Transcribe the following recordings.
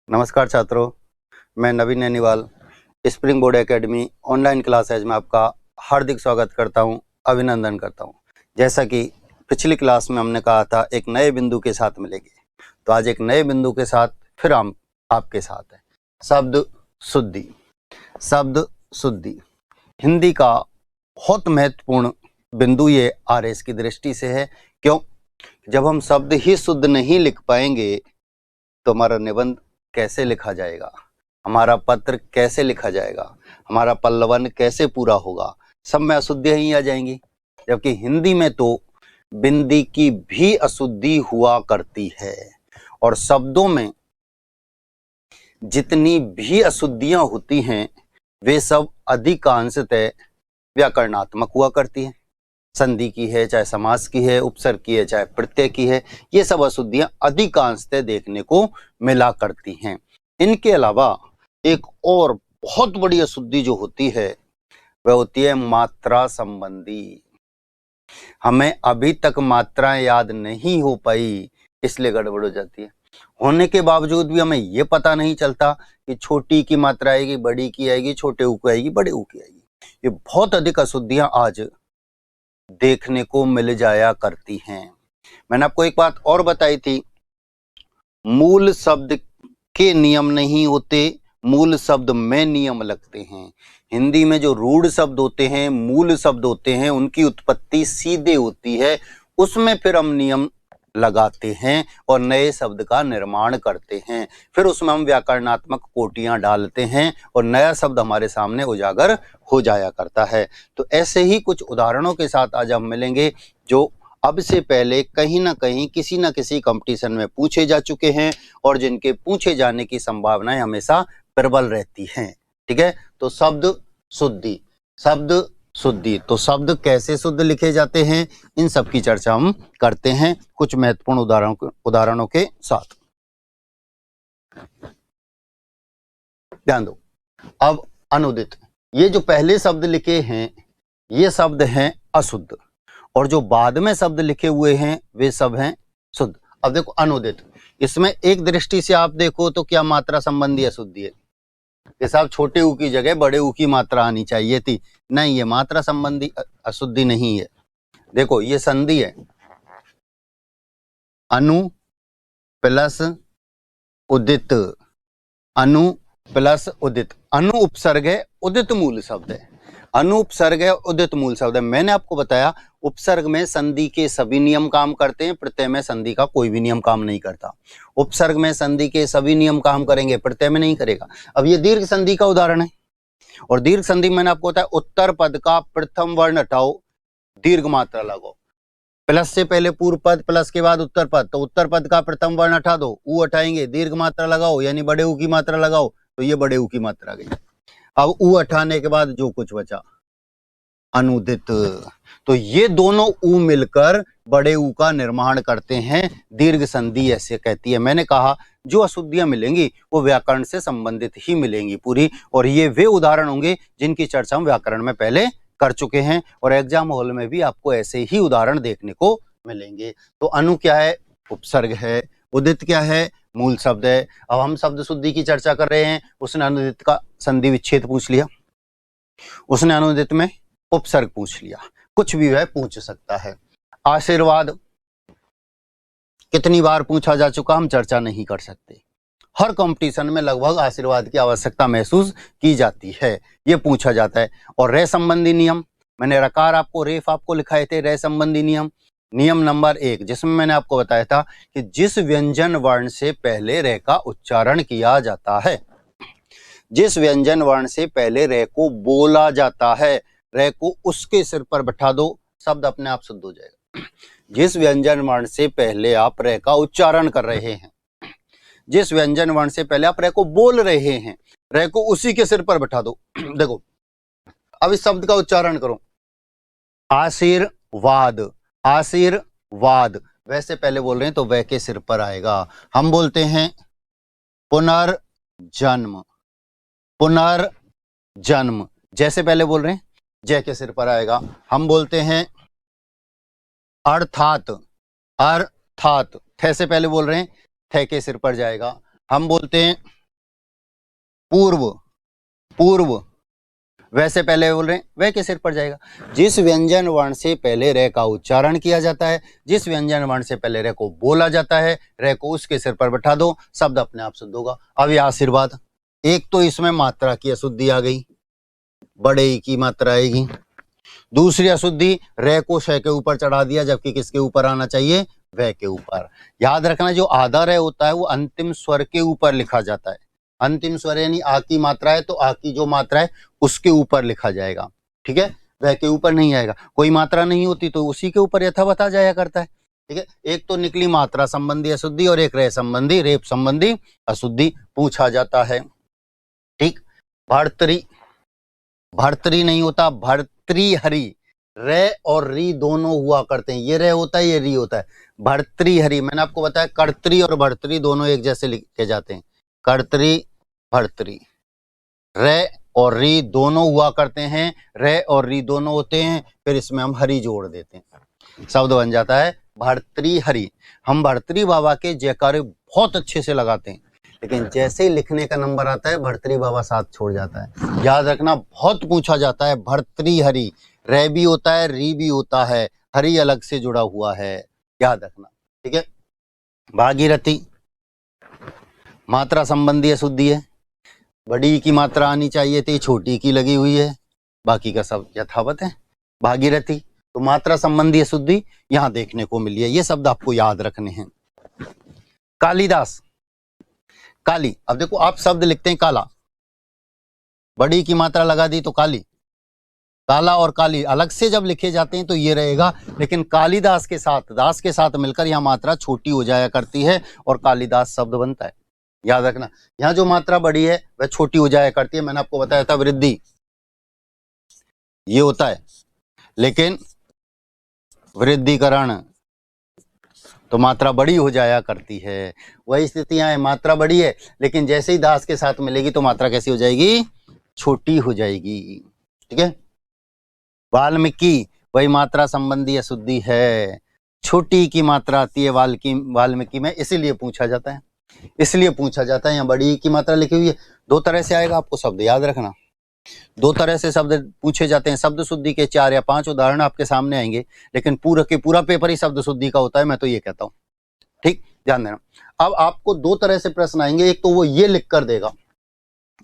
नमस्कार छात्रों, मैं Naveen Nainiwal spring board academy online classes में आपका हार्दिक स्वागत करता हूं, अभिनंदन करता हूं। जैसा कि पिछली क्लास में हमने कहा था एक नए बिंदु के साथ मिलेंगे, तो आज एक नए बिंदु के साथ फिर हम आपके साथ हैं। शब्द शुद्धि। शब्द शुद्धि हिंदी का बहुत महत्वपूर्ण बिंदु ये आरएस की दृष्टि से है। क्यों? जब हम शब्द ही शुद्ध नहीं लिख पाएंगे तो हमारा निबंध कैसे लिखा जाएगा, हमारा पत्र कैसे लिखा जाएगा, हमारा पल्लवन कैसे पूरा होगा, सब में अशुद्धियां ही आ जाएंगी। जबकि हिंदी में तो बिंदी की भी अशुद्धि हुआ करती है और शब्दों में जितनी भी अशुद्धियां होती हैं वे सब अधिकांशतः व्याकरणात्मक हुआ करती हैं। संधि की है, चाहे समास की है, उपसर्ग की है, चाहे प्रत्यय की है, ये सब अशुद्धियां अधिकांशतः देखने को मिला करती हैं। इनके अलावा एक और बहुत बड़ी अशुद्धि जो होती है वह होती है मात्रा संबंधी। हमें अभी तक मात्राएं याद नहीं हो पाई, इसलिए गड़बड़ हो जाती है। होने के बावजूद भी हमें यह पता नहीं चलता कि छोटी की मात्रा आएगी, बड़ी की आएगी, छोटे ऊ की आएगी, बड़े ऊ की आएगी। ये बहुत अधिक अशुद्धियां आज देखने को मिल जाया करती हैं। मैंने आपको एक बात और बताई थी, मूल शब्द के नियम नहीं होते, मूल शब्द में नियम लगते हैं। हिंदी में जो रूढ़ शब्द होते हैं, मूल शब्द होते हैं, उनकी उत्पत्ति सीधे होती है, उसमें फिर हम नियम लगाते हैं और नए शब्द का निर्माण करते हैं। फिर उसमें हम व्याकरणात्मक कोटियां डालते हैं और नया शब्द हमारे सामने उजागर हो जाया करता है। तो ऐसे ही कुछ उदाहरणों के साथ आज हम मिलेंगे जो अब से पहले कहीं ना कहीं किसी न किसी कंपटीशन में पूछे जा चुके हैं और जिनके पूछे जाने की संभावनाएं हमेशा प्रबल रहती हैं। ठीक है, तो शब्द शुद्धि। शब्द शुद्धि, तो शब्द कैसे शुद्ध लिखे जाते हैं, इन सब की चर्चा हम करते हैं कुछ महत्वपूर्ण उदाहरणों के साथ। ध्यान दो। अब अनुदित, ये जो पहले शब्द लिखे हैं ये शब्द हैं अशुद्ध और जो बाद में शब्द लिखे हुए हैं वे सब हैं शुद्ध। अब देखो अनुदित, इसमें एक दृष्टि से आप देखो तो क्या मात्रा संबंधी अशुद्धि है कि साहब छोटे ऊ की जगह बड़े ऊ की मात्रा आनी चाहिए थी। नहीं, ये मात्रा संबंधी अशुद्धि नहीं है। देखो ये संधि है, अनु प्लस उदित, अनु प्लस उदित। अनु उपसर्ग है, उदित मूल शब्द है। अनु उपसर्ग है, उदित मूल शब्द है। मैंने आपको बताया उपसर्ग में संधि के सभी नियम काम करते हैं, प्रत्यय में संधि का कोई भी नियम काम नहीं करता। उपसर्ग में संधि के सभी नियम काम करेंगे, प्रत्यय में नहीं करेगा। अब ये दीर्घ संधि का उदाहरण है और दीर्घ संधि मैंने आपको बताया उत्तर पद का प्रथम वर्ण हटाओ, दीर्घ मात्रा लगाओ। प्लस से पहले पूर्व पद, प्लस के बाद उत्तर पद, तो उत्तर पद का प्रथम वर्ण हटा दो, ऊ हटाएंगे, दीर्घ मात्रा लगाओ यानी बड़े ऊ की मात्रा लगाओ, तो ये बड़े ऊ की मात्रा गई। अब ऊ हटाने के बाद जो कुछ बचा अनुदित, तो ये दोनों ऊ मिलकर बड़े ऊ का निर्माण करते हैं, दीर्घ संधि ऐसे कहती है। मैंने कहा जो अशुद्धियां मिलेंगी वो व्याकरण से संबंधित ही मिलेंगी पूरी, और ये वे उदाहरण होंगे जिनकी चर्चा हम व्याकरण में पहले कर चुके हैं और एग्जाम हॉल में भी आपको ऐसे ही उदाहरण देखने को मिलेंगे। तो अनु क्या है? उपसर्ग है। उदित क्या है? मूल शब्द है। अब हम शब्द शुद्धि की चर्चा कर रहे हैं, उसने अनुदित का संधि विच्छेद पूछ लिया, उसने अनुदित में उपसर्ग पूछ लिया, कुछ भी वह पूछ सकता है। आशीर्वाद कितनी बार पूछा जा चुका हम चर्चा नहीं कर सकते। हर कंपटीशन में लगभग आशीर्वाद की आवश्यकता महसूस की जाती है, ये पूछा जाता है। और रे संबंधी नियम, मैंने रकार आपको रेफ आपको लिखाए थे, रे संबंधी नियम। नियम नंबर 1 जिसमें मैंने आपको बताया था कि जिस व्यंजन वर्ण से पहले रे का उच्चारण किया जाता है, जिस व्यंजन वर्ण से पहले रे को बोला जाता है, रे को उसके सिर पर बैठा दो, शब्द अपने आप शुद्ध हो जाएगा। जिस व्यंजन वर्ण से पहले आप रे का उच्चारण कर रहे हैं, जिस व्यंजन वर्ण से पहले आप रे को बोल रहे हैं, रे को उसी के सिर पर बैठा दो। देखो अब इस शब्द का उच्चारण करो, आशीर्वाद। आशीर्वाद वैसे पहले बोल रहे हैं तो वह के सिर पर आएगा। हम बोलते हैं पुनर्जन्म, पुनर्जन्म जैसे पहले बोल रहे हैं जय के सिर पर आएगा। हम बोलते हैं अर्थात, अर्थात थे से पहले बोल रहे हैं थे के सिर पर जाएगा। हम बोलते हैं पूर्व, पूर्व, वैसे पहले बोल रहे हैं वह के सिर पर जाएगा। जिस व्यंजन वर्ण से पहले रे का उच्चारण किया जाता है, जिस व्यंजन वर्ण से पहले रे को बोला जाता है, रे को उसके सिर पर बैठा दो, शब्द अपने आप शुद्ध होगा। अब यह आशीर्वाद, एक तो इसमें मात्रा की अशुद्धि आ गई, बड़े ई की मात्रा आएगी। दूसरी अशुद्धि, रे को श के ऊपर चढ़ा दिया, जबकि किसके ऊपर आना चाहिए, वह के ऊपर। याद रखना जो आधा रे होता है वो अंतिम स्वर के ऊपर लिखा जाता है। अंतिम स्वर यानी आ की मात्रा है तो आ की जो मात्रा है उसके ऊपर लिखा जाएगा, ठीक है, वह के ऊपर नहीं आएगा। कोई मात्रा नहीं होती तो उसी के ऊपर यथावत आ जाया करता है, ठीक है। एक तो निकली मात्रा संबंधी अशुद्धि और एक रे संबंधी, रेप संबंधी अशुद्धि पूछा जाता है, ठीक। भर्तरी, भर्तरी नहीं होता, भर्तृहरि, रे और री दोनों हुआ करते हैं, ये रे होता है ये री होता है। भर्तृहरि, मैंने आपको बताया कर्तरी और भर्तरी दोनों एक जैसे लिखे जाते हैं, कर्तरी भर्तरी। रे और री दोनों हुआ करते हैं, रे और री दोनों होते हैं, फिर इसमें हम हरि जोड़ देते हैं, शब्द बन जाता है भर्तृहरि। हम भर्तृ बाबा के जयकारे बहुत अच्छे से लगाते हैं, लेकिन जैसे ही लिखने का नंबर आता है भर्तृ बाबा साथ छोड़ जाता है। याद रखना बहुत पूछा जाता है, भर्तृहरि, रे भी होता है री भी होता है, हरि अलग से जुड़ा हुआ है, याद रखना, ठीक है। भागीरथी, मात्रा संबंधी अशुद्धि है, बड़ी की मात्रा आनी चाहिए थी, छोटी की लगी हुई है, बाकी का सब यथावत है। भागीरथी, तो मात्रा संबंधी अशुद्धि यहां देखने को मिली है, ये शब्द आपको याद रखने हैं। कालिदास, काली, अब देखो आप शब्द लिखते हैं काला, बड़ी की मात्रा लगा दी तो काली, काला और काली अलग से जब लिखे जाते हैं तो ये रहेगा, लेकिन कालिदास के साथ, दास के साथ मिलकर यह मात्रा छोटी हो जाया करती है और कालिदास शब्द बनता है। याद रखना, यहां जो मात्रा बड़ी है वह छोटी हो जाया करती है। मैंने आपको बताया था वृद्धि ये होता है, लेकिन वृद्धिकरण तो मात्रा बड़ी हो जाया करती है। वही स्थितियां हैं, मात्रा बड़ी है लेकिन जैसे ही दास के साथ मिलेगी तो मात्रा कैसी हो जाएगी, छोटी हो जाएगी, ठीक है। वाल्मीकि, वही मात्रा संबंधी अशुद्धि है, छोटी की मात्रा आती है वाल्मीकि में, इसीलिए पूछा जाता है, इसलिए पूछा जाता है। यहाँ बड़ी की मात्रा लिखी हुई है, दो तरह से आएगा, आपको शब्द याद रखना, दो तरह से शब्द पूछे जाते हैं। शब्द शुद्धि के 4 या 5 उदाहरण आपके सामने आएंगे, लेकिन पूरा के पूरा पेपर ही शब्द शुद्धि का होता है, मैं तो ये कहता हूँ, ठीक, ध्यान देना। अब आपको दो तरह से प्रश्न आएंगे, एक तो वो ये लिख कर देगा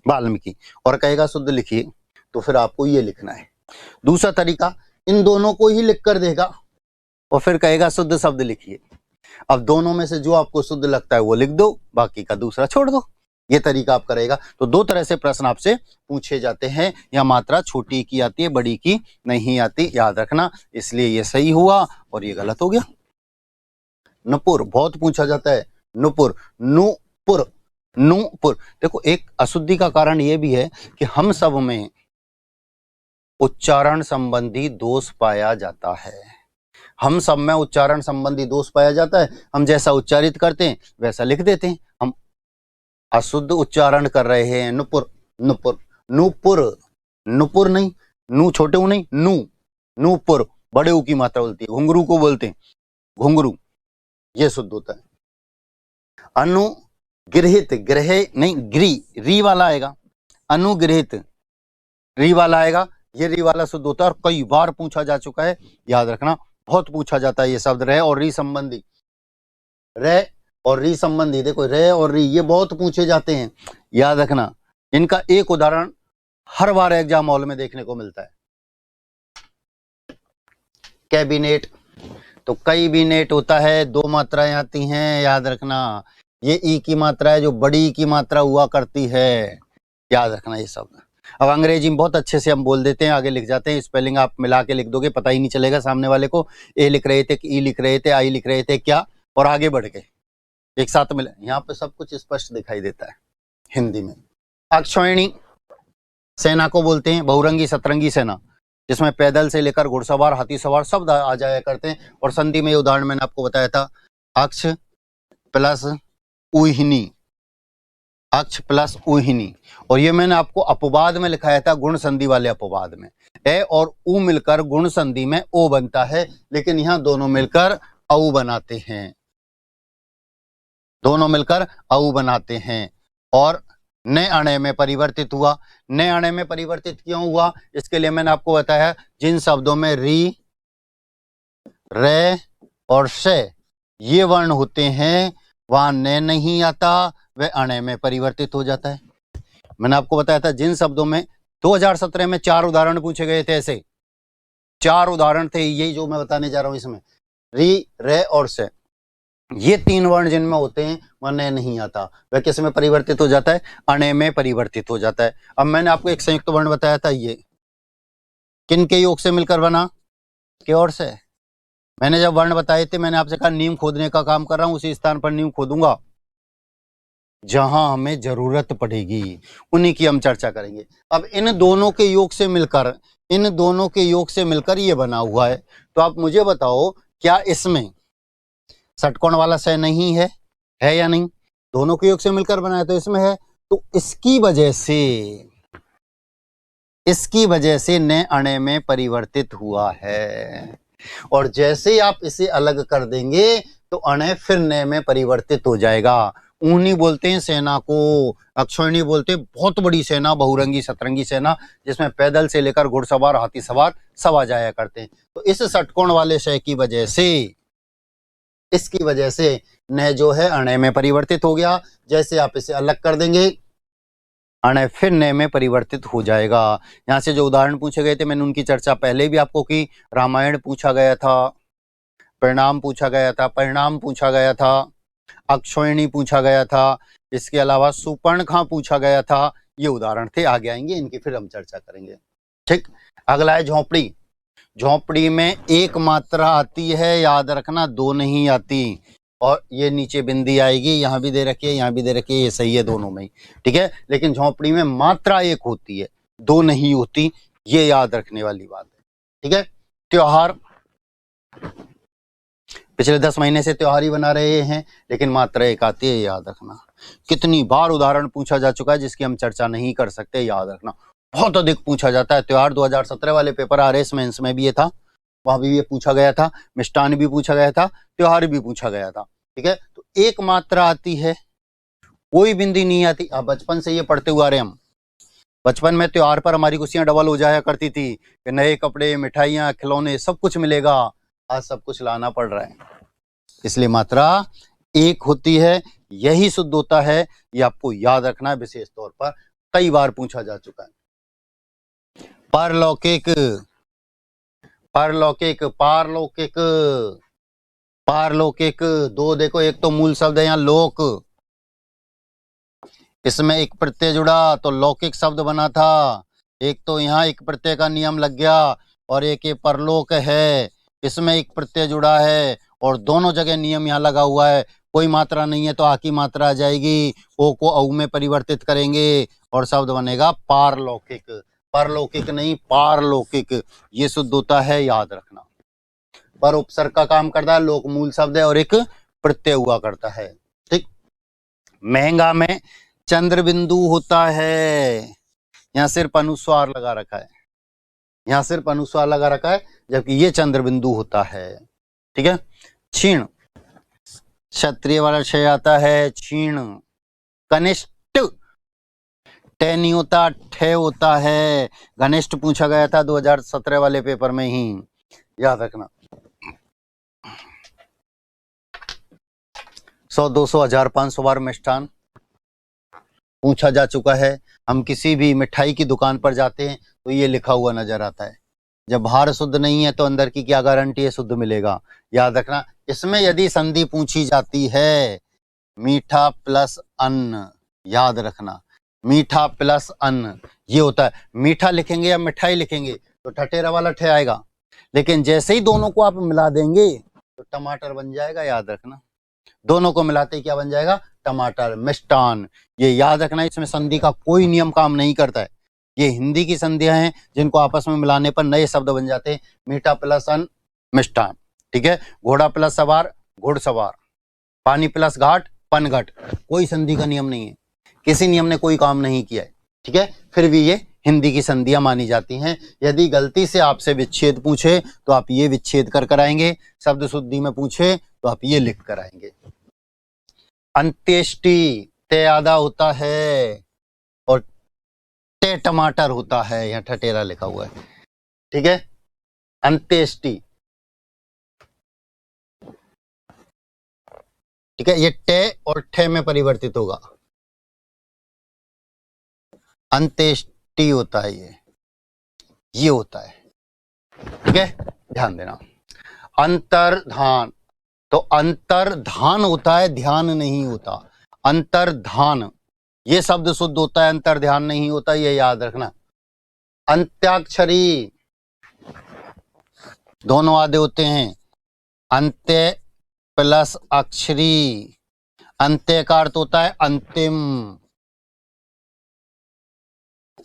वाल्मीकि और कहेगा शुद्ध लिखिए, तो फिर आपको ये लिखना है। दूसरा तरीका, इन दोनों को ही लिख कर देगा और फिर कहेगा शुद्ध शब्द लिखिए। अब दोनों में से जो आपको शुद्ध लगता है वो लिख दो, बाकी का दूसरा छोड़ दो, ये तरीका आप करेगा। तो दो तरह से प्रश्न आपसे पूछे जाते हैं, या मात्रा छोटी की आती है बड़ी की नहीं आती, याद रखना, इसलिए ये सही हुआ और ये गलत हो गया। नुपुर, बहुत पूछा जाता है, नुपुर, नुपुर, नुपुर। देखो एक अशुद्धि का कारण ये भी है कि हम सब में उच्चारण संबंधी दोष पाया जाता है, हम सब में उच्चारण संबंधी दोष पाया जाता है। हम जैसा उच्चारित करते हैं वैसा लिख देते हैं, हम अशुद्ध उच्चारण कर रहे हैं। नुपुर, नुपुर, नुपुर, नुपुर नहीं, नू छोटे ऊ नहीं, नू, नुपुर, बड़े ऊ की मात्रा बोलती है, घुंघरू को बोलते हैं घुंघरू, ये शुद्ध होता है। अनुगृहित, ग्रह नहीं, ग्री, री वाला आएगा, अनुगृहित री वाला आएगा, ये री वाला शुद्ध होता है और कई बार पूछा जा चुका है, याद रखना, बहुत पूछा जाता है ये शब्द, रे और री संबंधी, रे और री संबंधी। देखो रे और री ये बहुत पूछे जाते हैं, याद रखना। इनका एक उदाहरण हर बार एग्जाम हॉल में देखने को मिलता है, कैबिनेट, तो कई भी नेट होता है, दो मात्राएं आती हैं, याद रखना। ये ई की मात्रा है जो बड़ी की मात्रा हुआ करती है, याद रखना ये शब्द। अब अंग्रेजी में बहुत अच्छे से हम बोल देते हैं, आगे लिख जाते हैं, स्पेलिंग आप मिला के लिख दोगे, पता ही नहीं चलेगा सामने वाले को, ए लिख रहे थे, ई लिख रहे थे, आई लिख रहे थे, क्या, और आगे बढ़ गए एक साथ मिले, यहाँ पे सब कुछ स्पष्ट दिखाई देता है हिंदी में। अक्षौहिणी सेना को बोलते हैं, बहुरंगी सतरंगी सेना, जिसमें पैदल से लेकर घुड़सवार, हाथी सवार सब आ जाया करते हैं। और संधि में ये उदाहरण मैंने आपको बताया था, अक्ष प्लस उहिनी, अक्ष प्लस उहिनी। और ये मैंने आपको अपवाद में लिखाया था, गुण संधि वाले अपवाद में, ए और उ मिलकर गुण संधि में ओ बनता है, लेकिन यहां दोनों मिलकर औ बनाते हैं, दोनों मिलकर औ बनाते हैं। और न अणे में परिवर्तित हुआ। न अणे में परिवर्तित क्यों हुआ, इसके लिए मैंने आपको बताया, जिन शब्दों में री, रे और से ये वर्ण होते हैं वहां न नहीं आता, वह अणे में परिवर्तित हो जाता है। मैंने आपको बताया था जिन शब्दों में 2017 में 4 उदाहरण पूछे गए थे, ऐसे 4 उदाहरण थे, यही जो मैं बताने जा रहा हूं इसमें, री, रे और से, ये 3 वर्ण जिनमें होते हैं वह न नहीं आता, वह किस में परिवर्तित हो जाता है, अणे में परिवर्तित हो जाता है। अब मैंने आपको एक संयुक्त वर्ण बताया था, ये किन के योग से मिलकर बना, के और से। मैंने जब वर्ण बताए थे मैंने आपसे कहा नींव खोदने का काम कर रहा हूं, उसी स्थान पर नींव खोदूंगा जहां हमें जरूरत पड़ेगी, उन्हीं की हम चर्चा करेंगे। अब इन दोनों के योग से मिलकर, इन दोनों के योग से मिलकर ये बना हुआ है। तो आप मुझे बताओ क्या इसमें षटकोण वाला से नहीं है या नहीं? दोनों के योग से मिलकर बना है तो इसमें है, तो इसकी वजह से न अणे में परिवर्तित हुआ है। और जैसे ही आप इसे अलग कर देंगे तो अणे फिर न में परिवर्तित हो जाएगा। ऊनी बोलते हैं सेना को, अक्षौहिणी बोलते हैं बहुत बड़ी सेना, बहुरंगी सतरंगी सेना, जिसमें पैदल से लेकर घुड़सवार, हाथी सवार सब आ जाया करते हैं। तो इस षटकोण वाले शय की वजह से, इसकी वजह से न जो है अणे में परिवर्तित हो गया। जैसे आप इसे अलग कर देंगे अणे फिर न में परिवर्तित हो जाएगा। यहां से जो उदाहरण पूछे गए थे मैंने उनकी चर्चा पहले भी आपको की। रामायण पूछा गया था, परिणाम पूछा गया था, परिणाम पूछा गया था, अक्षौहिणी पूछा गया था, इसके अलावा सुपर्णखा पूछा गया था। ये उदाहरण थे, आगे आएंगे इनकी फिर हम चर्चा करेंगे। ठीक, अगला है झोंपड़ी। झोंपड़ी में एक मात्रा आती है, याद रखना, 2 नहीं आती। और ये नीचे बिंदी आएगी, यहां भी दे रखी है, यहां भी दे रखी है, ये सही है दोनों में ही, ठीक है। लेकिन झोंपड़ी में मात्रा एक होती है, 2 नहीं होती, ये याद रखने वाली बात है, ठीक है। त्योहार, पिछले 10 महीने से त्योहार ही बना रहे हैं, लेकिन मात्रा एक आती है, याद रखना। कितनी बार उदाहरण पूछा जा चुका है जिसकी हम चर्चा नहीं कर सकते, याद रखना। बहुत अधिक पूछा जाता है त्योहार। 2017 वाले पेपर RS मेंस में भी ये था, वहां भी ये पूछा गया था, मिष्टान भी पूछा गया था, त्योहार भी पूछा गया था, ठीक है। तो एक मात्रा आती है, कोई बिंदी नहीं आती। अब बचपन से ये पढ़ते हुए आ रहे हम, बचपन में त्योहार पर हमारी खुशियां डबल हो जाया करती थी कि नए कपड़े, मिठाइयां, खिलौने सब कुछ मिलेगा। आज सब कुछ लाना पड़ रहा है, इसलिए मात्रा एक होती है, यही शुद्ध होता है। ये आपको याद रखना है, विशेष तौर पर कई बार पूछा जा चुका है। परलौकिक, परलौकिक, पारलौकिक, पारलौकिक, 2 देखो, एक तो मूल शब्द है यहां लोक, इसमें एक प्रत्यय जुड़ा तो लौकिक शब्द बना था। एक तो यहाँ एक प्रत्यय का नियम लग गया, और एक ये परलोक है, इसमें एक प्रत्यय जुड़ा है और दोनों जगह नियम यहाँ लगा हुआ है। कोई मात्रा नहीं है तो आ की मात्रा आ जाएगी, ओ को औ में परिवर्तित करेंगे और शब्द बनेगा पारलौकिक। परलौकिक नहीं, पारलौकिक, ये शुद्ध होता है, याद रखना। पर उपसर्ग का काम करता है, लोक मूल शब्द है और एक प्रत्यय हुआ करता है, ठीक। महंगा में चंद्र बिंदु होता है, यहां सिर्फ अनुस्वार लगा रखा है, यहां सिर्फ अनुस्वार लगा रखा है, जबकि ये चंद्र बिंदु होता है, ठीक है। क्षीण, क्षत्रिय वाला क्षय आता है, क्षीण। कनिष्ठ, टे नहीं होता, ठे होता है। घनिष्ठ पूछा गया था 2017 वाले पेपर में ही, याद रखना। 100, 200, 1000, 500 बार मिष्ठान पूछा जा चुका है। हम किसी भी मिठाई की दुकान पर जाते हैं तो ये लिखा हुआ नजर आता है। जब बाहर शुद्ध नहीं है तो अंदर की क्या गारंटी है शुद्ध मिलेगा, याद रखना। इसमें यदि संधि पूछी जाती है, मीठा प्लस अन्न, याद रखना, मीठा प्लस अन्न ये होता है। मीठा लिखेंगे या मिठाई लिखेंगे तो ठठेरा वाला ठे आएगा, लेकिन जैसे ही दोनों को आप मिला देंगे तो टमाटर बन जाएगा, याद रखना। दोनों को मिलाते ही क्या बन जाएगा, टमाटर, मिष्टान, ये याद रखना। इसमें संधि का कोई नियम काम नहीं करता है, ये हिंदी की संधियां हैं जिनको आपस में मिलाने पर नए शब्द बन जाते हैं। मीठा प्लस अन्न, मिष्टान, ठीक है। घोड़ा प्लस सवार, घुड़सवार। पानी प्लस घाट, पनघट। कोई संधि का नियम नहीं है, किसी नियम ने कोई काम नहीं किया है, ठीक है। फिर भी ये हिंदी की संधियां मानी जाती हैं। यदि गलती से आपसे विच्छेद पूछे तो आप ये विच्छेद कर कराएंगे, शब्द शुद्धि में पूछे तो आप ये लिख कर आएंगे। अंत्येष्टि, ते आधा होता है, टे टमाटर होता है, यहाँ ठटेरा लिखा हुआ है, ठीक है। अंत्येष्टि, ठीक है, ये टे और ठे में परिवर्तित होगा, अंत्येष्टि होता है, ये होता है, ठीक है, ध्यान देना। अंतर्धान, तो अंतर्धान होता है, ध्यान नहीं होता। अंतर्धान ये शब्द शुद्ध होता है, अंतर्ध्यान नहीं होता, ये याद रखना। अंत्याक्षरी, दोनों आधे होते हैं, अंत्य प्लस अक्षरी, अंत्य का अर्थ होता है अंतिम,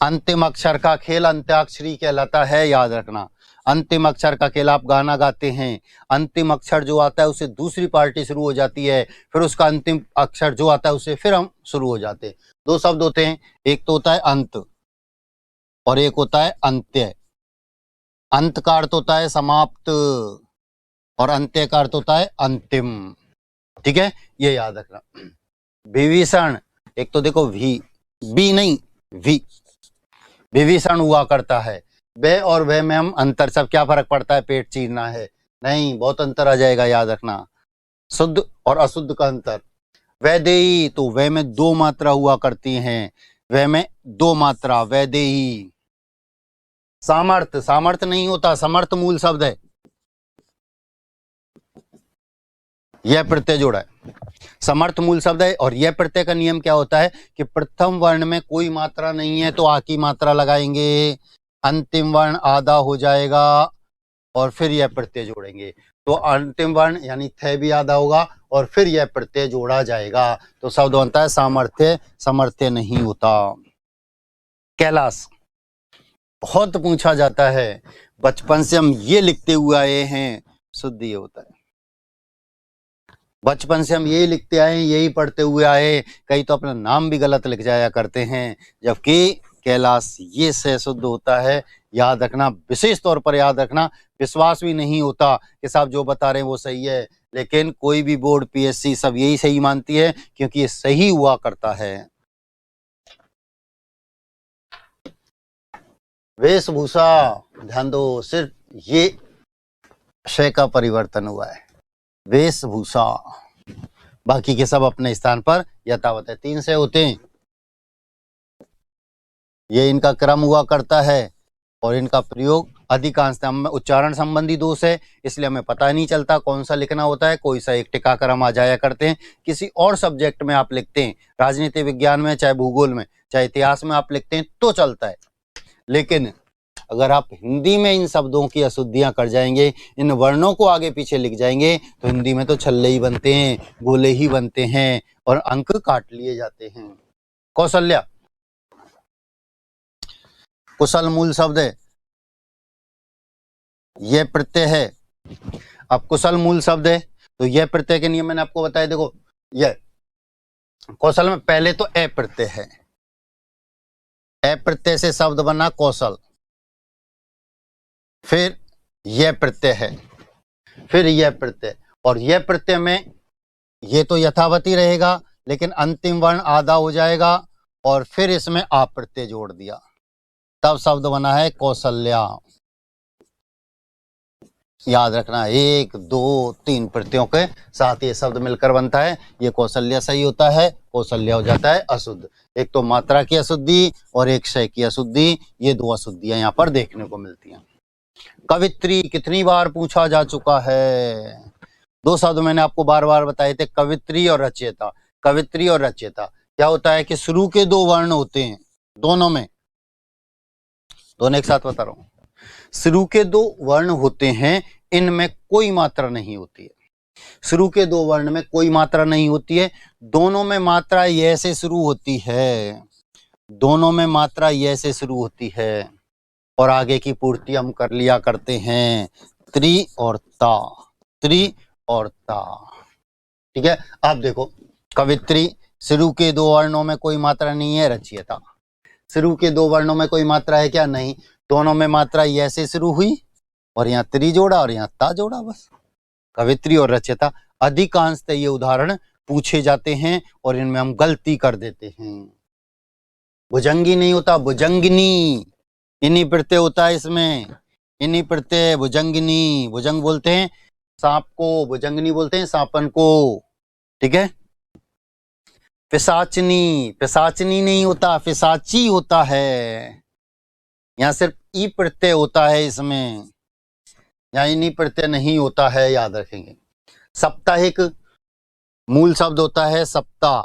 अंतिम अक्षर का खेल अंत्याक्षरी कहलाता है, याद रखना। अंतिम अक्षर का खेल, आप गाना गाते हैं, अंतिम अक्षर जो आता है उससे दूसरी पार्टी शुरू हो जाती है, फिर उसका अंतिम अक्षर जो आता है उससे फिर हम शुरू हो जाते हैं। दो शब्द होते हैं, एक तो होता है अंत और एक होता है अंत्य। अंत का अर्थ होता है समाप्त और अंत्य का अर्थ होता है अंतिम, ठीक है, ये याद रखना। विभीषण, एक तो देखो वी, बी नहीं वी, विभीषण हुआ करता है, वे और वे में हम अंतर, सब क्या फर्क पड़ता है, पेट चीरना है, नहीं, बहुत अंतर आ जाएगा, याद रखना। शुद्ध और अशुद्ध का अंतर। वैदेही, तो वे में दो मात्रा हुआ करती हैं, वे में दो मात्रा, वैदेही। सामर्थ्य, सामर्थ्य नहीं होता, समर्थ मूल शब्द है, यह प्रत्यय जोड़ा है, समर्थ मूल शब्द है। और यह प्रत्यय का नियम क्या होता है कि प्रथम वर्ण में कोई मात्रा नहीं है तो आ की मात्रा लगाएंगे, अंतिम वर्ण आधा हो जाएगा और फिर यह प्रत्यय जोड़ेंगे, तो अंतिम वर्ण यानी थे भी आधा होगा और फिर यह प्रत्यय जोड़ा जाएगा, तो शब्द बनता है सामर्थ्य, समर्थ्य नहीं होता। कैलाश, बहुत पूछा जाता है, बचपन से हम ये लिखते हुए आए हैं, शुद्ध ये होता है, बचपन से हम यही लिखते आए, यही पढ़ते हुए आए, कई तो अपना नाम भी गलत लिख जाया करते हैं, जबकि कैलाश ये से शुद्ध होता है, याद रखना, विशेष तौर पर याद रखना। विश्वास भी नहीं होता कि साहब जो बता रहे हैं वो सही है, लेकिन कोई भी बोर्ड पीएससी सब यही सही मानती है क्योंकि ये सही हुआ करता है। वेशभूषा, ध्यान दो, सिर्फ ये शय का परिवर्तन हुआ है, वेशभूषा, बाकी के सब अपने स्थान पर यथावत है। 3 से होते हैं, ये इनका क्रम हुआ करता है और इनका प्रयोग अधिकांशतः में उच्चारण संबंधी दोष है, इसलिए हमें पता नहीं चलता कौन सा लिखना होता है, कोई सा एक टिका कर हम आ जाया करते हैं। किसी और सब्जेक्ट में आप लिखते हैं, राजनीति विज्ञान में, चाहे भूगोल में, चाहे इतिहास में आप लिखते हैं तो चलता है, लेकिन अगर आप हिंदी में इन शब्दों की अशुद्धियां कर जाएंगे, इन वर्णों को आगे पीछे लिख जाएंगे, तो हिंदी में तो छल्ले ही बनते हैं, गोले ही बनते हैं और अंक काट लिए जाते हैं। कौशल्या, कुशल मूल शब्द है, यह प्रत्यय है। अब कुशल मूल शब्द है तो यह प्रत्यय के नियम मैंने आपको बताया, देखो यह कौशल में पहले तो ए प्रत्यय है, ए प्रत्यय से शब्द बना कौशल, फिर यह प्रत्यय है, फिर यह प्रत्यय, और यह प्रत्यय में ये तो यथावत ही रहेगा लेकिन अंतिम वर्ण आधा हो जाएगा और फिर इसमें आ प्रत्यय जोड़ दिया, तब शब्द बना है कौशल्या। याद रखना, 1 2 3 प्रत्ययों के साथ ये शब्द मिलकर बनता है, ये कौशल्या सही होता है, कौशल्या हो जाता है अशुद्ध। एक तो मात्रा की अशुद्धि और एक शय की अशुद्धि, ये दो अशुद्धियां यहाँ पर देखने को मिलती हैं। कवित्री, कितनी बार पूछा जा चुका है, दो शब्द मैंने आपको बार बार बताए थे, कवित्री और रचयिता। कवित्री और रचयिता क्या होता है कि शुरू के 2 वर्ण होते हैं, दोनों में, दोनों एक साथ बता रहा हूं, शुरू के 2 वर्ण होते हैं, इनमें कोई मात्रा नहीं होती है, शुरू के 2 वर्ण में कोई मात्रा नहीं होती है, दोनों में मात्रा यह से शुरू होती है, दोनों में मात्रा यह से शुरू होती है और आगे की पूर्ति हम कर लिया करते हैं, त्रि और ता, त्रि और ता, ठीक है। अब देखो, कवित्री शुरू के 2 वर्णों में कोई मात्रा नहीं है, रचयिता शुरू के 2 वर्णों में कोई मात्रा है क्या, नहीं, दोनों में मात्रा यह से शुरू हुई और यहाँ त्रि जोड़ा और यहाँ ता जोड़ा, बस। कवित्री और रचयिता अधिकांशतः ये उदाहरण पूछे जाते हैं और इनमें हम गलती कर देते हैं। भुजंगी नहीं होता, भुजंगिनी, इन्हीं प्रत्यय होता है इसमें, इन्हीं प्रत्यय, भुजंगिनी, भुजंग बोलते हैं सांप को, भुजंगिनी बोलते हैं सांपन को, ठीक है। पिशाचनी, पिशाचनी नहीं होता, पिशाची होता है, यहां सिर्फ ई प्रत्यय होता है इसमें, यहां इन्हीं प्रत्यय नहीं होता है, याद रखेंगे। साप्ताहिक, मूल शब्द होता है सप्ताह,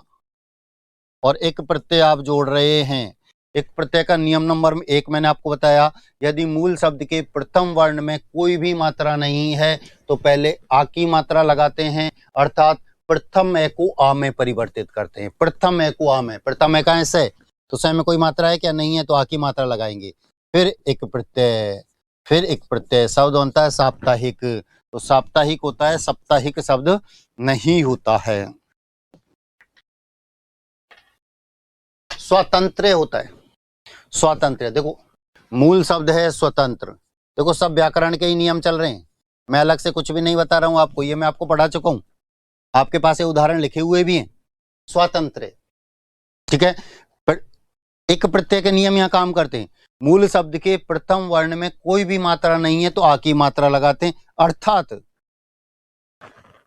और एक प्रत्यय आप जोड़ रहे हैं। एक प्रत्यय का नियम नंबर 1 मैंने आपको बताया, यदि मूल शब्द के प्रथम वर्ण में कोई भी मात्रा नहीं है तो पहले आ की मात्रा लगाते हैं, अर्थात प्रथम ए को आ में परिवर्तित करते हैं। प्रथम ए को आ में, प्रथम ए का है से, तो से में कोई मात्रा है क्या, नहीं है, तो आ की मात्रा लगाएंगे, फिर एक प्रत्यय, फिर एक प्रत्यय, शब्द बनता है साप्ताहिक। तो साप्ताहिक होता है, साप्ताहिक शब्द नहीं होता है। स्वतंत्र होता है, स्वतंत्र, देखो मूल शब्द है स्वतंत्र, देखो सब व्याकरण के ही नियम चल रहे हैं, मैं अलग से कुछ भी नहीं बता रहा हूं आपको, ये मैं आपको पढ़ा चुका हूं, आपके पास ये उदाहरण लिखे हुए भी हैं। स्वतंत्र, ठीक है, पर एक प्रत्यय के नियम यहां काम करते हैं। मूल शब्द के प्रथम वर्ण में कोई भी मात्रा नहीं है तो आ की मात्रा लगाते हैं, अर्थात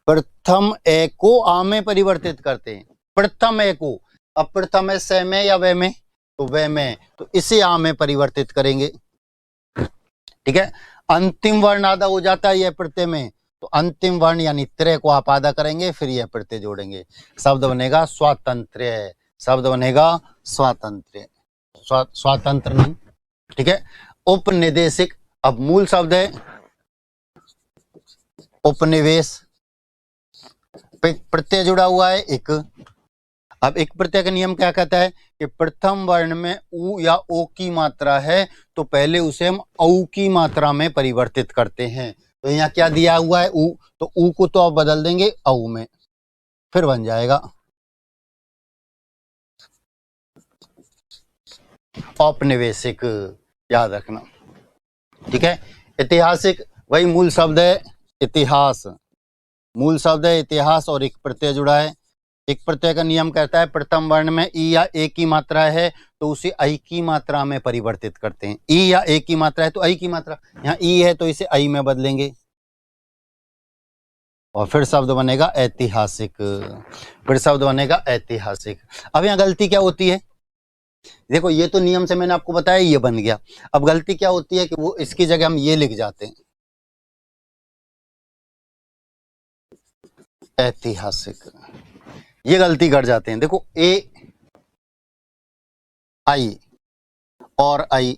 प्रथम ए को आ में परिवर्तित करते हैं, प्रथम ए को, अब प्रथम है से में या वे में, तो वे में, तो इसे आ में परिवर्तित करेंगे, ठीक है। अंतिम वर्ण आधा हो जाता है यह प्रत्यय में, तो अंतिम वर्ण यानी त्रय को आप आधा करेंगे, फिर यह प्रत्यय जोड़ेंगे, शब्द बनेगा स्वातंत्र्य, शब्द बनेगा स्वातंत्र्य, स्वातंत्र नहीं, ठीक है। उपनिदेशिक, अब मूल शब्द है उपनिवेश, प्रत्यय जुड़ा हुआ है एक, अब एक प्रत्यय का नियम क्या कहता है कि प्रथम वर्ण में उ या ओ की मात्रा है तो पहले उसे हम औ की मात्रा में परिवर्तित करते हैं। तो यहाँ क्या दिया हुआ है उ, तो उ को तो आप बदल देंगे औ में, फिर बन जाएगा औपनिवेशिक, याद रखना, ठीक है। ऐतिहासिक, वही मूल शब्द है इतिहास, मूल शब्द है इतिहास और एक प्रत्यय जुड़ा है। एक प्रत्यय का नियम कहता है प्रथम वर्ण में ई या ए की मात्रा है तो उसे आई की मात्रा में परिवर्तित करते हैं, ई या ए की मात्रा है तो आई की मात्रा, यहाँ ई है तो इसे आई में बदलेंगे और फिर शब्द बनेगा ऐतिहासिक, फिर शब्द बनेगा ऐतिहासिक। अब यहाँ गलती क्या होती है, देखो ये तो नियम से मैंने आपको बताया ये बन गया, अब गलती क्या होती है कि वो इसकी जगह हम ये लिख जाते हैं ऐतिहासिक, ये गलती कर जाते हैं। देखो ए आई और आई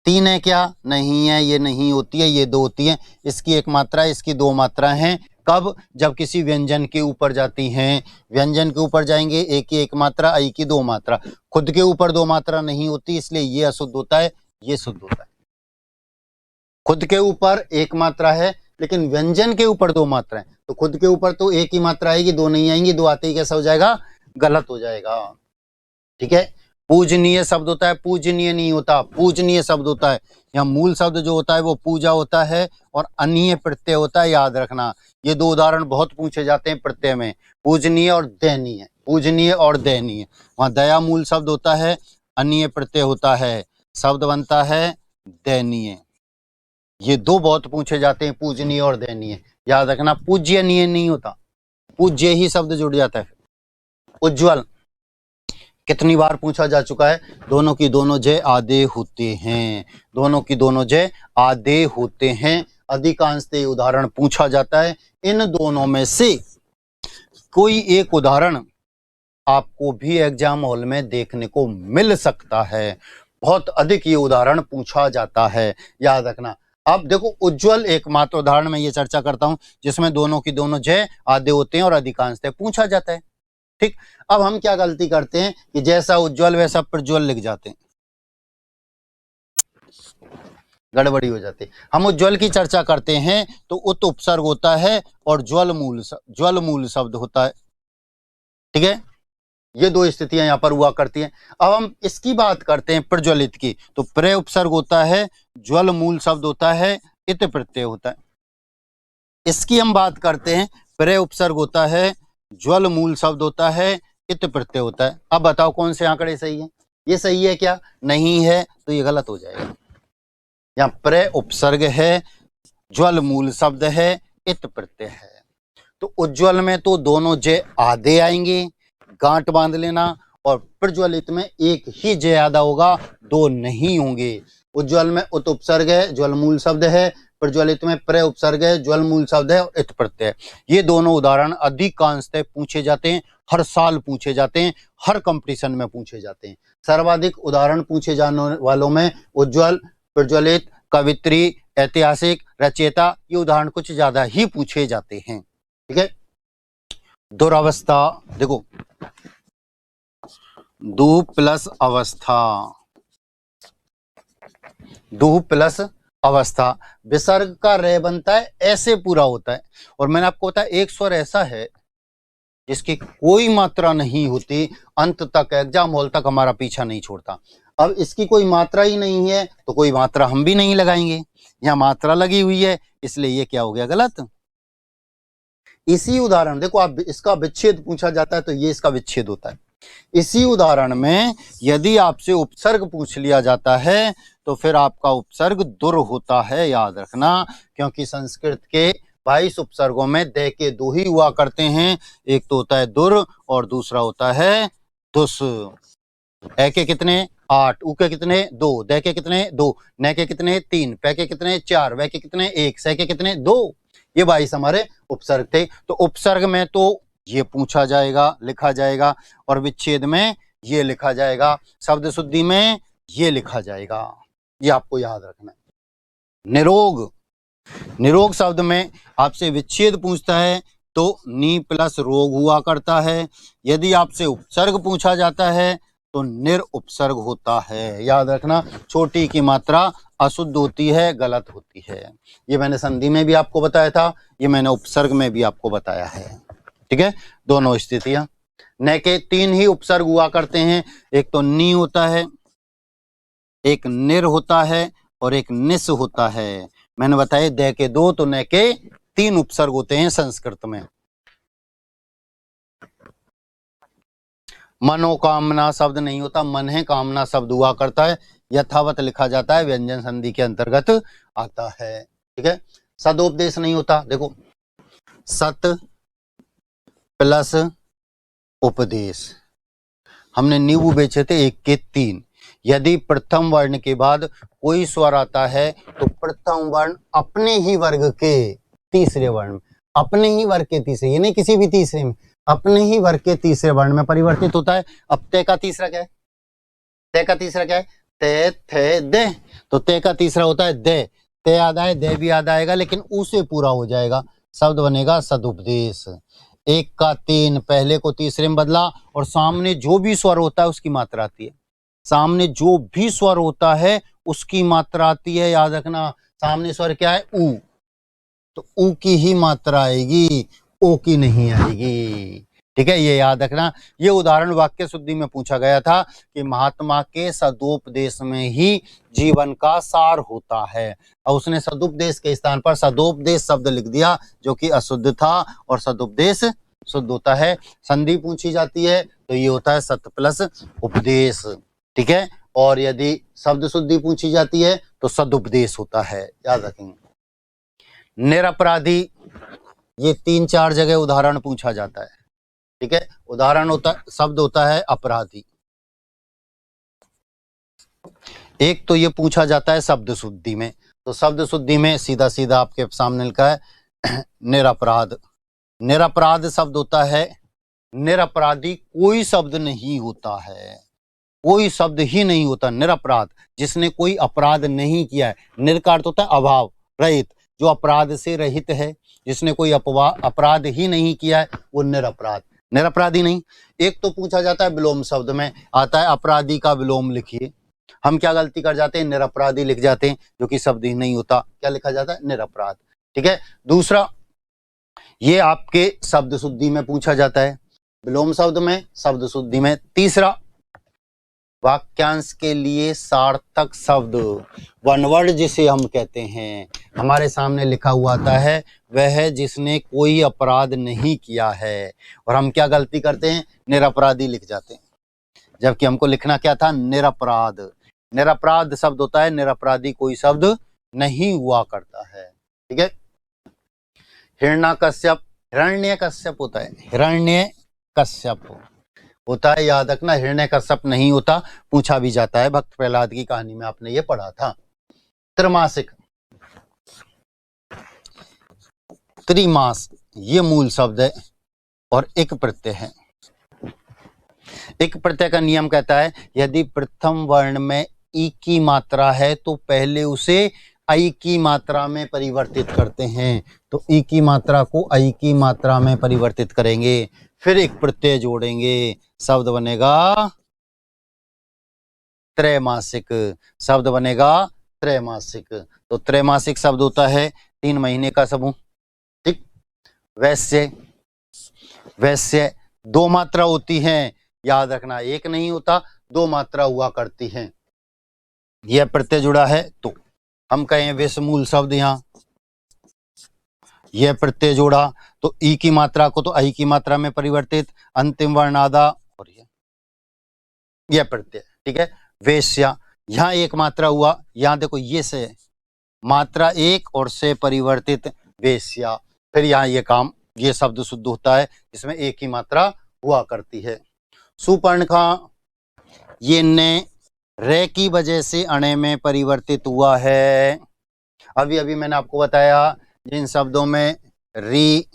तीन है क्या, नहीं है, ये नहीं होती है, ये दो होती है, इसकी एक मात्रा इसकी दो मात्रा हैं, कब, जब किसी व्यंजन के ऊपर जाती हैं, व्यंजन के ऊपर जाएंगे ए की एक मात्रा आई की दो मात्रा, खुद के ऊपर दो मात्रा नहीं होती इसलिए ये अशुद्ध होता है, ये शुद्ध होता है। खुद के ऊपर एक मात्रा है लेकिन व्यंजन के ऊपर दो मात्रा है, तो खुद के ऊपर तो एक ही मात्रा आएगी, दो नहीं आएंगी, दो आते ही कैसा हो जाएगा, गलत हो जाएगा, ठीक है। पूजनीय शब्द होता है, पूजनीय नहीं होता, पूजनीय शब्द होता है, यहाँ मूल शब्द जो होता है वो पूजा होता है और अन्य प्रत्यय होता है, याद रखना। ये दो उदाहरण बहुत पूछे जाते हैं प्रत्यय में, पूजनीय और दयनीय, पूजनीय और दयनीय, वहां दया मूल शब्द होता है, अन्य प्रत्यय होता है, शब्द बनता है दयनीय। ये दो बहुत पूछे जाते हैं, पूजनीय और दयनीय, याद रखना। पूज्यनीय नहीं होता, पूज्य ही शब्द जुड़ जाता है। उज्ज्वल कितनी बार पूछा जा चुका है, दोनों की दोनों जय आधे होते हैं, दोनों की दोनों जय आधे होते हैं, अधिकांश उदाहरण पूछा जाता है। इन दोनों में से कोई एक उदाहरण आपको भी एग्जाम हॉल में देखने को मिल सकता है, बहुत अधिक ये उदाहरण पूछा जाता है, याद रखना। अब देखो उज्ज्वल एकमात्र उदाहरण में ये चर्चा करता हूं जिसमें दोनों की दोनों जय आधे होते हैं और अधिकांशतः पूछा जाता है, ठीक। अब हम क्या गलती करते हैं कि जैसा उज्ज्वल वैसा प्रज्वल लिख जाते हैं, गड़बड़ी हो जाती है। हम उज्ज्वल की चर्चा करते हैं तो उत उपसर्ग होता है और ज्वल मूल शब्द होता है, ठीक है। ये दो स्थितियां यहां पर हुआ करती हैं। अब हम इसकी बात करते हैं प्रज्वलित की, तो प्र उपसर्ग होता है, ज्वल मूल शब्द होता है, इत प्रत्यय होता है। इसकी हम बात करते हैं, प्र उपसर्ग होता है, ज्वल मूल शब्द होता है, इत प्रत्यय होता है। अब बताओ कौन से आंकड़े सही है, ये सही है क्या? नहीं है, तो ये गलत हो जाएगा। यहाँ प्र उपसर्ग है, ज्वल मूल शब्द है, इत प्रत्यय है। तो उज्ज्वल में तो दोनों जय आधे आएंगे, गांठ बांध लेना, और प्रज्वलित में एक ही जय आधा होगा, दो नहीं होंगे। उज्ज्वल में उत उपसर्ग है, ज्वल मूल शब्द है, प्रज्वलित में प्र उपसर्ग है, ज्वल मूल शब्द है और इत प्रत्यय। ये दोनों उदाहरण अधिकांशतः पूछे जाते हैं, हर साल पूछे जाते हैं, हर कंपटीशन में पूछे जाते हैं। सर्वाधिक उदाहरण पूछे जाने वालों में उज्ज्वल, प्रज्वलित, कवित्री, ऐतिहासिक, रचयिता, ये उदाहरण कुछ ज्यादा ही पूछे जाते हैं। ठीक है। दुरावस्था, देखो दु प्लस अवस्था, दु प्लस अवस्था, विसर्ग का रे बनता है, ऐसे पूरा होता है। और मैंने आपको बताया एक स्वर ऐसा है जिसकी कोई मात्रा नहीं होती, अंत तक एग्जाम हॉल तक हमारा पीछा नहीं छोड़ता। अब इसकी कोई मात्रा ही नहीं है तो कोई मात्रा हम भी नहीं लगाएंगे। यहाँ मात्रा लगी हुई है, इसलिए ये क्या हो गया? गलत। इसी उदाहरण देखो, आप इसका विच्छेद पूछा जाता है तो ये इसका विच्छेद होता है। इसी उदाहरण में यदि आपसे उपसर्ग पूछ लिया जाता है तो फिर आपका उपसर्ग दुर होता है, याद रखना, क्योंकि संस्कृत के 22 उपसर्गों में द के दो ही हुआ करते हैं। एक तो होता है दुर और दूसरा होता है दुस। ए के कितने? 8, उ के कितने? 2, द के कितने? 2, न के कितने? 3, पे के कितने? 4, व के कितने? 1, से के कितने? 2। ये 22 हमारे उपसर्ग थे। तो उपसर्ग में तो ये पूछा जाएगा, लिखा जाएगा, और विच्छेद में ये लिखा जाएगा, शब्द शुद्धि में ये लिखा जाएगा। ये आपको याद रखना है। निरोग, निरोग शब्द में आपसे विच्छेद पूछता है तो नी प्लस रोग हुआ करता है। यदि आपसे उपसर्ग पूछा जाता है तो निर उपसर्ग होता है। याद रखना, छोटी की मात्रा अशुद्ध होती है, गलत होती है। ये मैंने संधि में भी आपको बताया था, ये मैंने उपसर्ग में भी आपको बताया है। ठीक है, दोनों स्थितियां। न के 3 ही उपसर्ग हुआ करते हैं, एक तो नी होता है, एक निर होता है और एक निस होता है। मैंने बताया द के 2 तो न के 3 उपसर्ग होते हैं संस्कृत में। मनोकामना शब्द नहीं होता, मन है कामना शब्द हुआ करता है, यथावत लिखा जाता है, व्यंजन संधि के अंतर्गत आता है। ठीक है। सदोपदेश नहीं होता, देखो सत प्लस उपदेश, हमने नींबू बेचे थे 1 के 3। यदि प्रथम वर्ण के बाद कोई स्वर आता है तो प्रथम वर्ण अपने ही वर्ग के तीसरे वर्ण, अपने ही वर्ग के तीसरे, यानी किसी भी तीसरे में, अपने ही वर्ग के तीसरे वर्ण में परिवर्तित होता है। अब ते का तीसरा क्या है? ते का तीसरा क्या है? ते, थे, दे। तो ते का तीसरा होता है दे, ते आधा है, दे भी आधा आएगा, लेकिन उसे पूरा हो जाएगा, शब्द बनेगा सदुपदेश। 1 का 3, पहले को तीसरे में बदला, और सामने जो भी स्वर होता है उसकी मात्रा आती है। सामने जो भी स्वर होता है उसकी मात्रा आती है, याद रखना। सामने स्वर क्या है? ऊ, तो ऊ की ही मात्रा आएगी, ओ की नहीं आएगी। ठीक है, ये याद रखना। ये उदाहरण वाक्य शुद्धि में पूछा गया था कि महात्मा के सदोपदेश में ही जीवन का सार होता है, और उसने सदुपदेश के स्थान पर सदोपदेश शब्द लिख दिया जो कि अशुद्ध था, और सदुपदेश शुद्ध होता है। संधि पूछी जाती है तो ये होता है सत प्लस उपदेश। ठीक है, और यदि शब्द शुद्धि पूछी जाती है तो सदुपदेश होता है, याद रखेंगे। निरपराधी, ये 3-4 जगह उदाहरण पूछा जाता है। ठीक है, उदाहरण होता, शब्द होता है अपराधी। एक तो ये पूछा जाता है शब्द शुद्धि में, तो शब्द शुद्धि में सीधा सीधा आपके सामने लिखा है निरपराध। निरपराध शब्द होता है, निरपराधी कोई शब्द नहीं होता है, कोई शब्द ही नहीं होता निरपराध, जिसने कोई अपराध नहीं किया है। निर का अर्थ होता है अभाव, रहित, जो अपराध से रहित है, जिसने कोई अपराध ही नहीं किया है, वो निरपराध, निरपराधी नहीं। एक तो पूछा जाता है विलोम शब्द में, आता है अपराधी का विलोम लिखिए। हम क्या गलती कर जाते हैं? निरपराधी लिख जाते हैं, जो कि शब्द ही नहीं होता। क्या लिखा जाता है? निरपराध। ठीक है। दूसरा, ये आपके शब्द शुद्धि में पूछा जाता है, विलोम शब्द में, शब्द शुद्धि में। तीसरा, वाक्यांश के लिए सार्थक शब्द, वन वर्ड जिसे हम कहते हैं, हमारे सामने लिखा हुआ आता है, वह है जिसने कोई अपराध नहीं किया है। और हम क्या गलती करते हैं? निरपराधी लिख जाते हैं। जबकि हमको लिखना क्या था, निरपराध। निरपराध शब्द होता है, निरपराधी कोई शब्द नहीं हुआ करता है। ठीक है। हिरण्यकश्यप, हिरण्यकश्यप होता है, हिरण्यकश्यप होता है, याद रखना। हिरण्यकश्यप नहीं होता, पूछा भी जाता है। भक्त प्रहलाद की कहानी में आपने ये पढ़ा था। त्रैमासिक, त्रिमास ये मूल शब्द है और एक प्रत्यय है। एक प्रत्यय का नियम कहता है यदि प्रथम वर्ण में ई की मात्रा है तो पहले उसे आई की मात्रा में परिवर्तित करते हैं। तो ई की मात्रा को आई की मात्रा में परिवर्तित करेंगे, फिर एक प्रत्यय जोड़ेंगे, शब्द बनेगा त्रैमासिक। शब्द बनेगा त्रैमासिक। तो त्रैमासिक शब्द होता है 3 महीने का समूह। ठीक। वैश्य, वैश्य 2 मात्रा होती हैं, याद रखना, एक नहीं होता, 2 मात्रा हुआ करती हैं। यह प्रत्यय जुड़ा है तो हम कहें वैश्य मूल शब्द। यहां यह प्रत्यय जोड़ा तो ई की मात्रा को तो आई की मात्रा में परिवर्तित, अंतिम वर्ण आधा और यह प्रत्यय। ठीक है। वेश्या, यहां एक मात्रा हुआ, यहां देखो ये से मात्रा एक और से परिवर्तित वेश्या, फिर यहां ये काम, ये शब्द शुद्ध होता है, इसमें एक ही मात्रा हुआ करती है। सुपर्णखा, ये ने रे की वजह से अणे में परिवर्तित हुआ है। अभी अभी मैंने आपको बताया जिन शब्दों में री,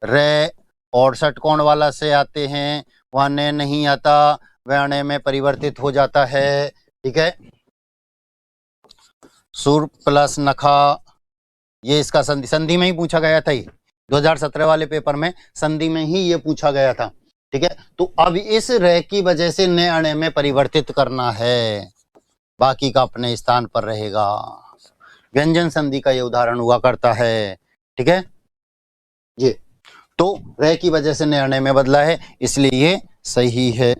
रे और षटकोण वाला से आते हैं वहां ने नहीं आता, वह अणे में परिवर्तित हो जाता है। ठीक है। सुर प्लस नखा, ये इसका संधि, संधि में ही पूछा गया था। ये 2017 वाले पेपर में संधि में ही ये पूछा गया था। ठीक है। तो अब इस रह की वजह से नए अणे में परिवर्तित करना है, बाकी का अपने स्थान पर रहेगा। व्यंजन संधि का ये उदाहरण हुआ करता है। ठीक है। ये तो रह की वजह से नए अणे में बदला है, इसलिए ये सही है।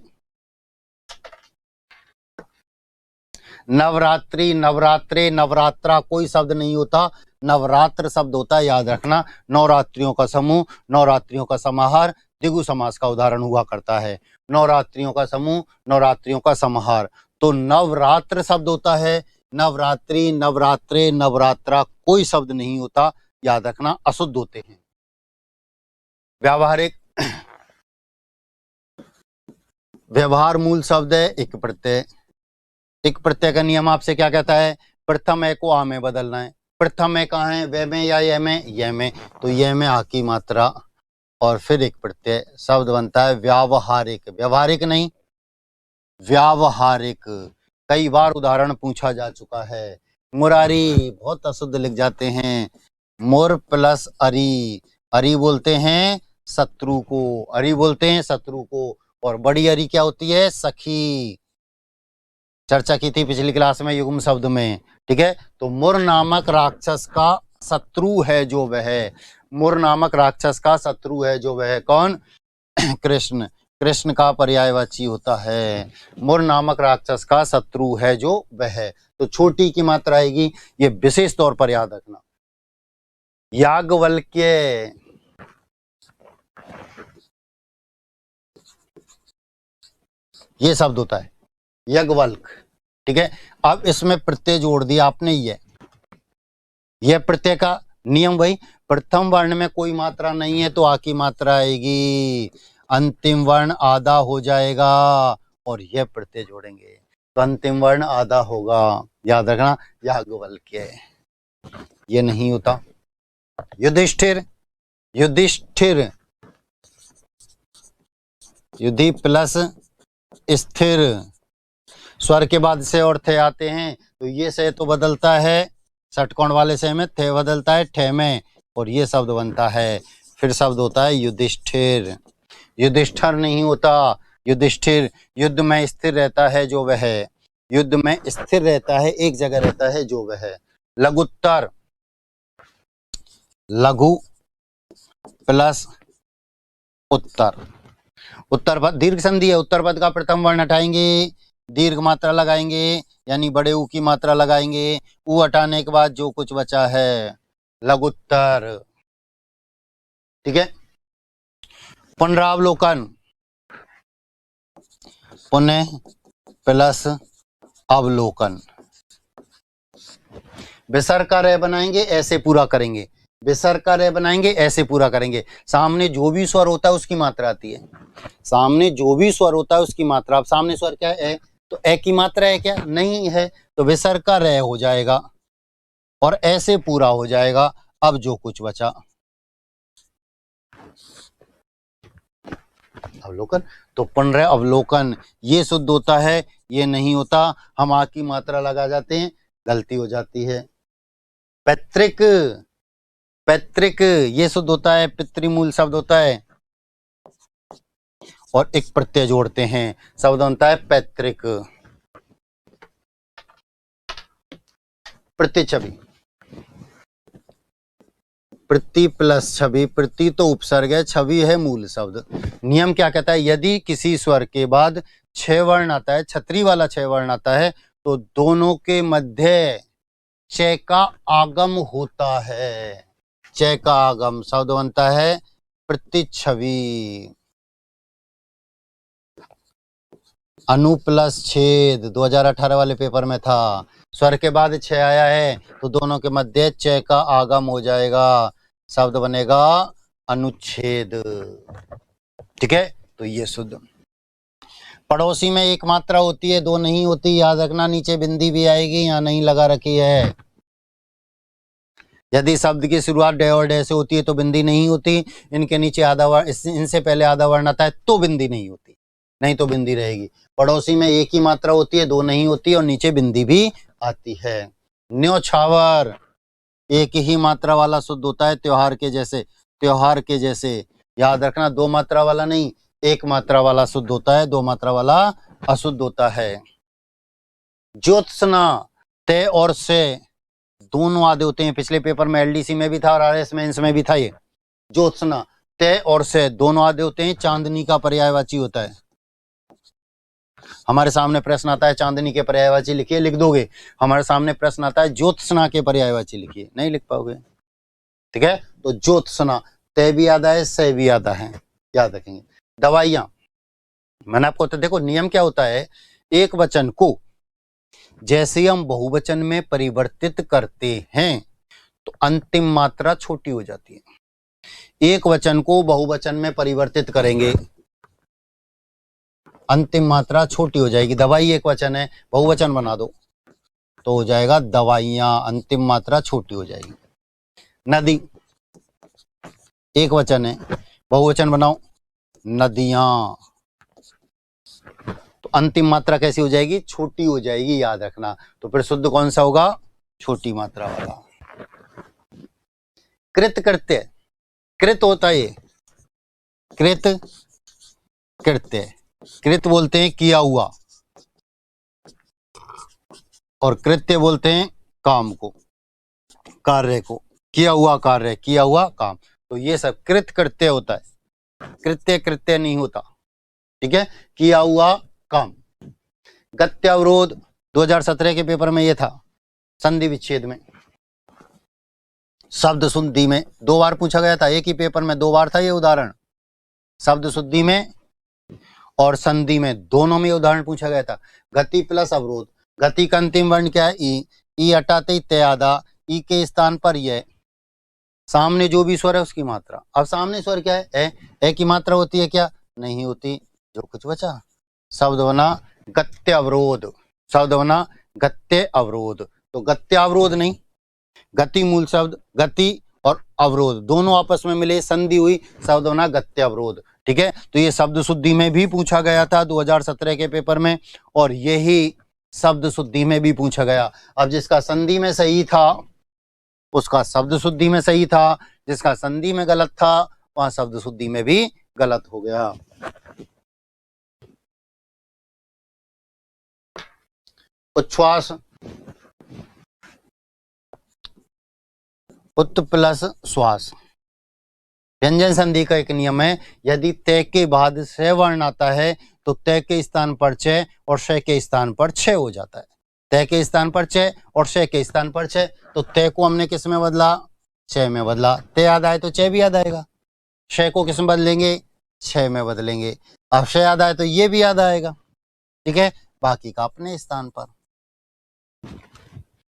नवरात्रि, नवरात्रे, नवरात्रा कोई शब्द नहीं होता, नवरात्र शब्द होता है, याद रखना। नवरात्रियों का समूह, नवरात्रियों का समाहार, द्विगु समास का उदाहरण हुआ करता है। नवरात्रियों का समूह, नवरात्रियों का समाहार। तो नवरात्र शब्द होता है, नवरात्रि, नवरात्रे, नवरात्रा कोई शब्द नहीं होता, याद रखना, अशुद्ध होते हैं। व्यावहारिक, व्यवहार मूल शब्द है, एक प्रत्यय। एक प्रत्यय का नियम आपसे क्या कहता है, प्रथम ए को आ में बदलना है। प्रथम ए कहाँ है, वे में या यह में, यह में, तो यह में आ की मात्रा और फिर एक प्रत्यय, शब्द बनता है व्यावहारिक। व्यवहारिक नहीं, व्यावहारिक। कई बार उदाहरण पूछा जा चुका है। मुरारी बहुत अशुद्ध लिख जाते हैं, मुर प्लस अरी, अरी बोलते हैं शत्रु को, अरी बोलते हैं शत्रु को, और बड़ी अरी क्या होती है, सखी। चर्चा की थी पिछली क्लास में युग्म शब्द में। ठीक है। तो मुर नामक राक्षस का शत्रु है जो वह, मुर नामक राक्षस का शत्रु है जो वह कौन, कृष्ण। कृष्ण का पर्यायवाची होता है, मुर नामक राक्षस का शत्रु है जो वह। तो छोटी की मात्रा आएगी, ये विशेष तौर पर याद रखना। याज्ञवल्क्य, ये शब्द होता है याज्ञवल्क। ठीक है। अब इसमें प्रत्यय जोड़ दिया आपने, यह प्रत्यय का नियम वही, प्रथम वर्ण में कोई मात्रा नहीं है तो आ की मात्रा आएगी, अंतिम वर्ण आधा हो जाएगा और यह प्रत्यय जोड़ेंगे तो अंतिम वर्ण आधा होगा, याद रखना, याज्ञवल्क्य। ये नहीं होता। युधिष्ठिर, युधिष्ठिर, युधि प्लस स्थिर, स्वर के बाद से और थे आते हैं तो ये से तो बदलता है, षटकोण वाले से में थे बदलता है ठे में और ये शब्द बनता है, फिर शब्द होता है युधिष्ठिर। युधिष्ठिर नहीं होता, युधिष्ठिर। युद्ध में स्थिर रहता है जो वह, युद्ध में स्थिर रहता है, एक जगह रहता है जो वह। लघुत्तर, लघु प्लस उत्तर, उत्तर पद दीर्घ संधि है, उत्तर पद का प्रथम वर्ण हटाएंगे, दीर्घ मात्रा लगाएंगे, यानी बड़े ऊ की मात्रा लगाएंगे, ऊ हटाने के बाद जो कुछ बचा है लघुत्तर। ठीक है। पुनरावलोकन, पुनः प्लस अवलोकन। विसर्ग का रे बनाएंगे ऐसे पूरा करेंगे, विसर्ग का रे बनाएंगे ऐसे पूरा करेंगे। सामने जो भी स्वर होता है उसकी मात्रा आती है, सामने जो भी स्वर होता है उसकी मात्रा। अब सामने स्वर क्या है, तो ए की मात्रा है क्या, नहीं है, तो विसर्ग का रे हो जाएगा और ऐसे पूरा हो जाएगा। अब जो कुछ बचा अवलोकन, तो पुनः अवलोकन ये शुद्ध होता है, ये नहीं होता। हम आ की मात्रा लगा जाते हैं, गलती हो जाती है। पैतृक, पैतृक ये शुद्ध होता है, पितृमूल शब्द होता है और एक प्रत्यय जोड़ते हैं, शब्द बनता है पैतृक। प्रतिछवि, प्रति प्लस छवि, प्रति तो उपसर्ग है, छवि है मूल शब्द। नियम क्या कहता है, यदि किसी स्वर के बाद 6 वर्ण आता है, छतरी वाला 6 वर्ण आता है, तो दोनों के मध्य च का आगम होता है। च का आगम शब्द बनता है प्रतिच्छवि। अनु प्लस छेद 2018 वाले पेपर में था, स्वर के बाद 6 आया है तो दोनों के मध्य च का आगम हो जाएगा, शब्द बनेगा अनुच्छेद। ठीक है, तो ये शुद्ध। पड़ोसी में एक मात्रा होती है, दो नहीं होती, याद रखना। नीचे बिंदी भी आएगी, यहाँ नहीं लगा रखी है। यदि शब्द की शुरुआत डे और डे से होती है तो बिंदी नहीं होती, इनके नीचे आधा वर्ण, इनसे पहले आधा वर्ण आता है तो बिंदी नहीं होती, नहीं तो बिंदी रहेगी। पड़ोसी में एक ही मात्रा होती है, दो नहीं होती और नीचे बिंदी भी आती है। न्योछावर एक ही मात्रा वाला शुद्ध होता है, त्योहार के जैसे, त्योहार के जैसे, याद रखना। दो मात्रा वाला नहीं, एक मात्रा वाला शुद्ध होता है, दो मात्रा वाला अशुद्ध होता है। ज्योत्सना ते और से दोनों आधे होते हैं, पिछले पेपर में एलडीसी में भी था और आरएस मेंस में भी था। ये ज्योत्सना ते और से दोनों आधे होते हैं, चांदनी का पर्यायवाची होता है। हमारे सामने प्रश्न आता है चांदनी के पर्यायवाची लिखिए, लिख दोगे। हमारे सामने प्रश्न आता है ज्योत्सना के पर्यायवाची लिखिए, नहीं लिख पाओगे। ठीक है, तो ज्योत्सना ते भी आधा है, से भी आधा है, याद रखेंगे। दवाइयां, मैंने आपको तो देखो नियम क्या होता है, एक वचन को जैसे हम बहुवचन में परिवर्तित करते हैं तो अंतिम मात्रा छोटी हो जाती है। एक वचन को बहुवचन में परिवर्तित करेंगे, अंतिम मात्रा छोटी हो जाएगी। दवाई एक वचन है, बहुवचन बना दो तो हो जाएगा दवाइयां, अंतिम मात्रा छोटी हो जाएगी। नदी एक वचन है, बहुवचन बनाओ नदियां, तो अंतिम मात्रा कैसी हो जाएगी, छोटी हो जाएगी, याद रखना। तो फिर शुद्ध कौन सा होगा, छोटी मात्रा वाला। कृत कृत्य, कृत होता है ये, कृत कृत्य, कृत बोलते हैं किया हुआ और कृत्य बोलते हैं काम को, कार्य को, किया हुआ कार्य, किया हुआ काम। तो ये सब कृत कृत्य होता है, कृत्य कृत्य नहीं होता। ठीक है, किया हुआ काम। गत्यावरोध 2017 के पेपर में ये था, संधि विच्छेद में, शब्द शुद्धि में 2 बार पूछा गया था, एक ही पेपर में 2 बार था ये उदाहरण। शब्द शुद्धि में और संधि में, दोनों में उदाहरण पूछा गया था। गति प्लस अवरोध, गति का अंतिम वर्ण क्या है, ई हटाते ही ते आधा, ई के स्थान पर यह, सामने जो भी स्वर है उसकी मात्रा। अब सामने स्वर क्या है, ए की मात्रा होती है क्या, नहीं होती, जो कुछ बचा, शब्द बना गत्य अवरोध, शब्द बना गत्य अवरोध। तो गत्य अवरोध नहीं, गति मूल शब्द, गति और अवरोध दोनों आपस में मिले, संधि हुई, शब्द बना गत्य अवरोध। ठीक है, तो ये शब्द शुद्धि में भी पूछा गया था 2017 के पेपर में, और यही शब्द शुद्धि में भी पूछा गया। अब जिसका संधि में सही था उसका शब्द शुद्धि में सही था, जिसका संधि में गलत था वहां शब्द शुद्धि में भी गलत हो गया। उच्छ्वास, उत् प्लस श्वास, व्यंजन संधि का एक नियम है, यदि तय के बाद से वर्ण आता है तो तय के स्थान पर च और श के स्थान पर छ हो जाता है। तय के स्थान पर च और श के स्थान पर छ, तो तय को हमने किस में बदला, छ में बदला, तय याद आए तो च भी याद आएगा। श को किस में बदलेंगे, छ में बदलेंगे। अब श याद आए तो ये भी याद आएगा। ठीक है, बाकी का अपने स्थान पर।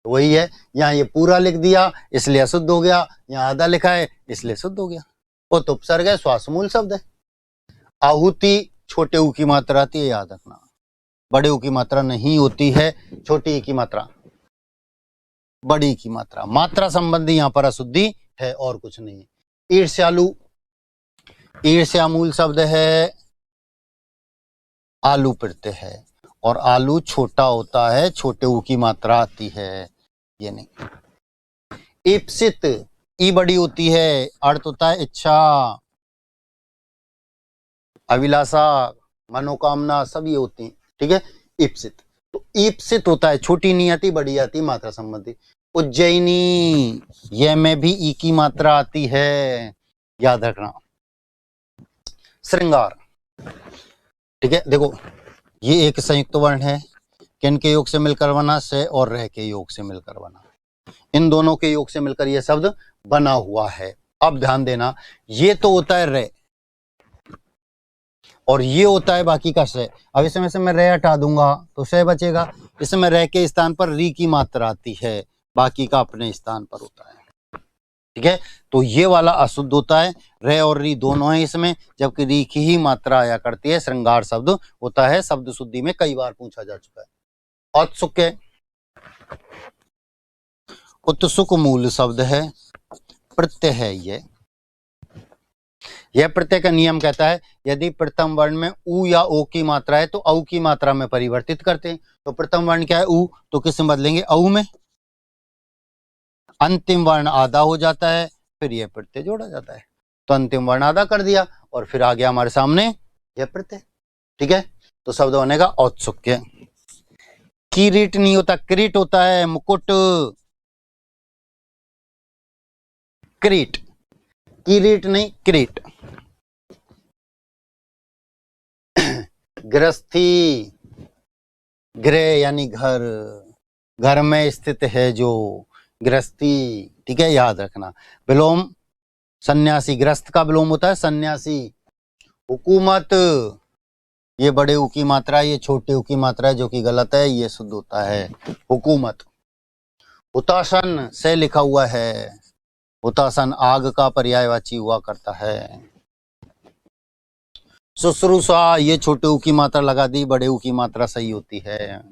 वही है, यहाँ ये पूरा लिख दिया इसलिए अशुद्ध हो गया, यहाँ आधा लिखा है इसलिए शुद्ध हो गया। वो तो उपसर्ग है, श्वासमूल शब्द है। आहुति छोटे ऊ की मात्रा आती है, याद रखना, बड़े ऊ की मात्रा नहीं होती है, छोटी ई की मात्रा, बड़ी की मात्रा। मात्रा संबंधी यहाँ पर अशुद्धि है और कुछ नहीं है। ईर्ष्यालु, ईर्ष्या मूल शब्द है, आलू प्रत्यय है, और आलू छोटा होता है, छोटे ऊ की मात्रा आती है, ये नहीं। ईप्सित, ई बड़ी होती है, अर्थ होता है इच्छा, अभिलाषा, मनोकामना, सब ये होती है, ठीक है। ईप्सित, तो ईप्सित होता है, छोटी नहीं आती, बड़ी आती, मात्रा संबंधी। उज्जैनी, यह में भी ई की मात्रा आती है, याद रखना। श्रृंगार, ठीक है, देखो ये एक संयुक्त वर्ण है, किन के योग से मिलकर बना, से और रह के योग से मिलकर बना, इन दोनों के योग से मिलकर यह शब्द बना हुआ है। अब ध्यान देना, ये तो होता है रे और ये होता है बाकी का से। अब इसमें से मैं रे हटा दूंगा तो से बचेगा, इसमें रे के स्थान पर री की मात्रा आती है, बाकी का अपने स्थान पर होता है, ठीक है। तो ये वाला अशुद्ध होता है, रे और री दोनों है इसमें, जबकि री की ही मात्रा आया करती है। श्रृंगार शब्द होता है, शब्द शुद्धि में कई बार पूछा जा चुका है। औत्सुक, उत्सुक मूल शब्द है, प्रत्यय है। यह प्रत्यय का नियम कहता है, यदि प्रथम वर्ण में उ या ओ की मात्रा है तो औ की मात्रा में परिवर्तित करते हैं। तो प्रथम वर्ण क्या है, उ, तो किस में बदलेंगे, औ में। अंतिम वर्ण आधा हो जाता है, फिर यह प्रत्यय जोड़ा जाता है, तो अंतिम वर्ण आधा कर दिया और फिर आ गया हमारे सामने यह प्रत्यय, ठीक है। तो शब्द बनेगा औत्सुक्य। किरीट नहीं होता, किरीट होता है, मुकुट, किरीट, किरीट नहीं किरीट। गृहस्थी, गृह यानी घर, घर में स्थित है जो, गृहस्थी, ठीक है, याद रखना। विलोम, सन्यासी, गृहस्थ का विलोम होता है सन्यासी। हुकूमत, ये बड़े ऊ की मात्रा, ये छोटे ऊ की मात्रा है, जो कि गलत है, ये शुद्ध होता है हुकूमत। हुताशन से लिखा हुआ है, हुताशन आग का पर्यायवाची हुआ करता है। शुश्रूषा, ये छोटे ऊ की मात्रा लगा दी, बड़े ऊ की मात्रा सही होती है।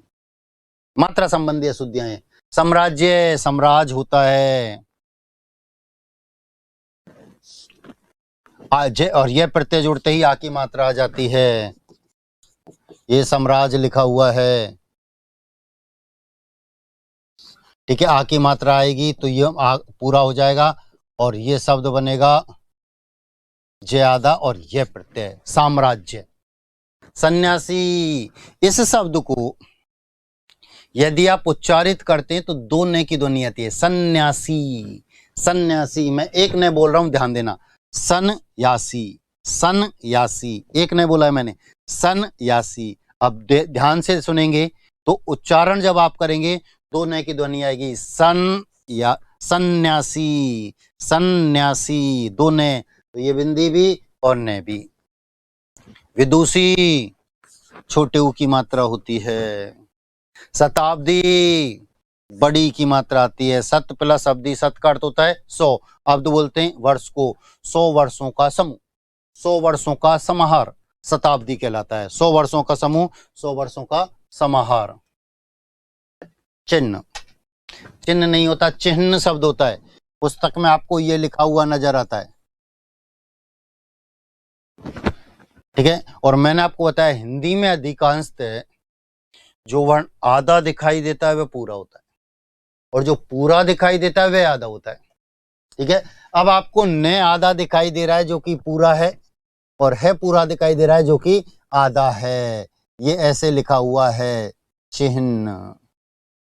मात्रा संबंधी अशुद्धियां हैं। साम्राज्य, साम्राज्य होता है, और यह प्रत्यय जुड़ते ही आ की मात्रा आ जाती है, ये साम्राज्य लिखा हुआ है, ठीक है। आ की मात्रा आएगी तो ये पूरा हो जाएगा और ये शब्द बनेगा ज्यादा और यह प्रत्यय साम्राज्य। सन्यासी, इस शब्द को यदि आप उच्चारित करते हैं तो दो ने की ध्वनि आती है, सन्यासी, सन्यासी। मैं एक ने बोल रहा हूं, ध्यान देना, सन्यासी, सन्यासी, एक ने बोला है मैंने, सन्यासी। अब ध्यान से सुनेंगे तो उच्चारण जब आप करेंगे दो ने की ध्वनि आएगी, सन या सन्यासी, सन्यासी, दो ने, तो ये बिंदी भी और ने भी। विदुषी, छोटे ऊ की मात्रा होती है। शताब्दी, बड़ी की मात्रा आती है। सत प्लस अब्दी, सत का अर्थ होता है 100, अब्द बोलते हैं वर्ष को, 100 वर्षों का समूह, 100 वर्षों का समाहार शताब्दी कहलाता है। 100 वर्षों का समूह, 100 वर्षों का समाहार। चिन्ह, चिन्ह नहीं होता, चिन्ह शब्द होता है। पुस्तक में आपको ये लिखा हुआ नजर आता है, ठीक है। और मैंने आपको बताया हिंदी में अधिकांशतः जो वर्ण आधा दिखाई देता है वह पूरा होता है, और जो पूरा दिखाई देता है वह आधा होता है, ठीक है। अब आपको न आधा दिखाई दे रहा है जो कि पूरा है, और है पूरा दिखाई दे रहा है जो कि आधा है, ये ऐसे लिखा हुआ है चिन्ह,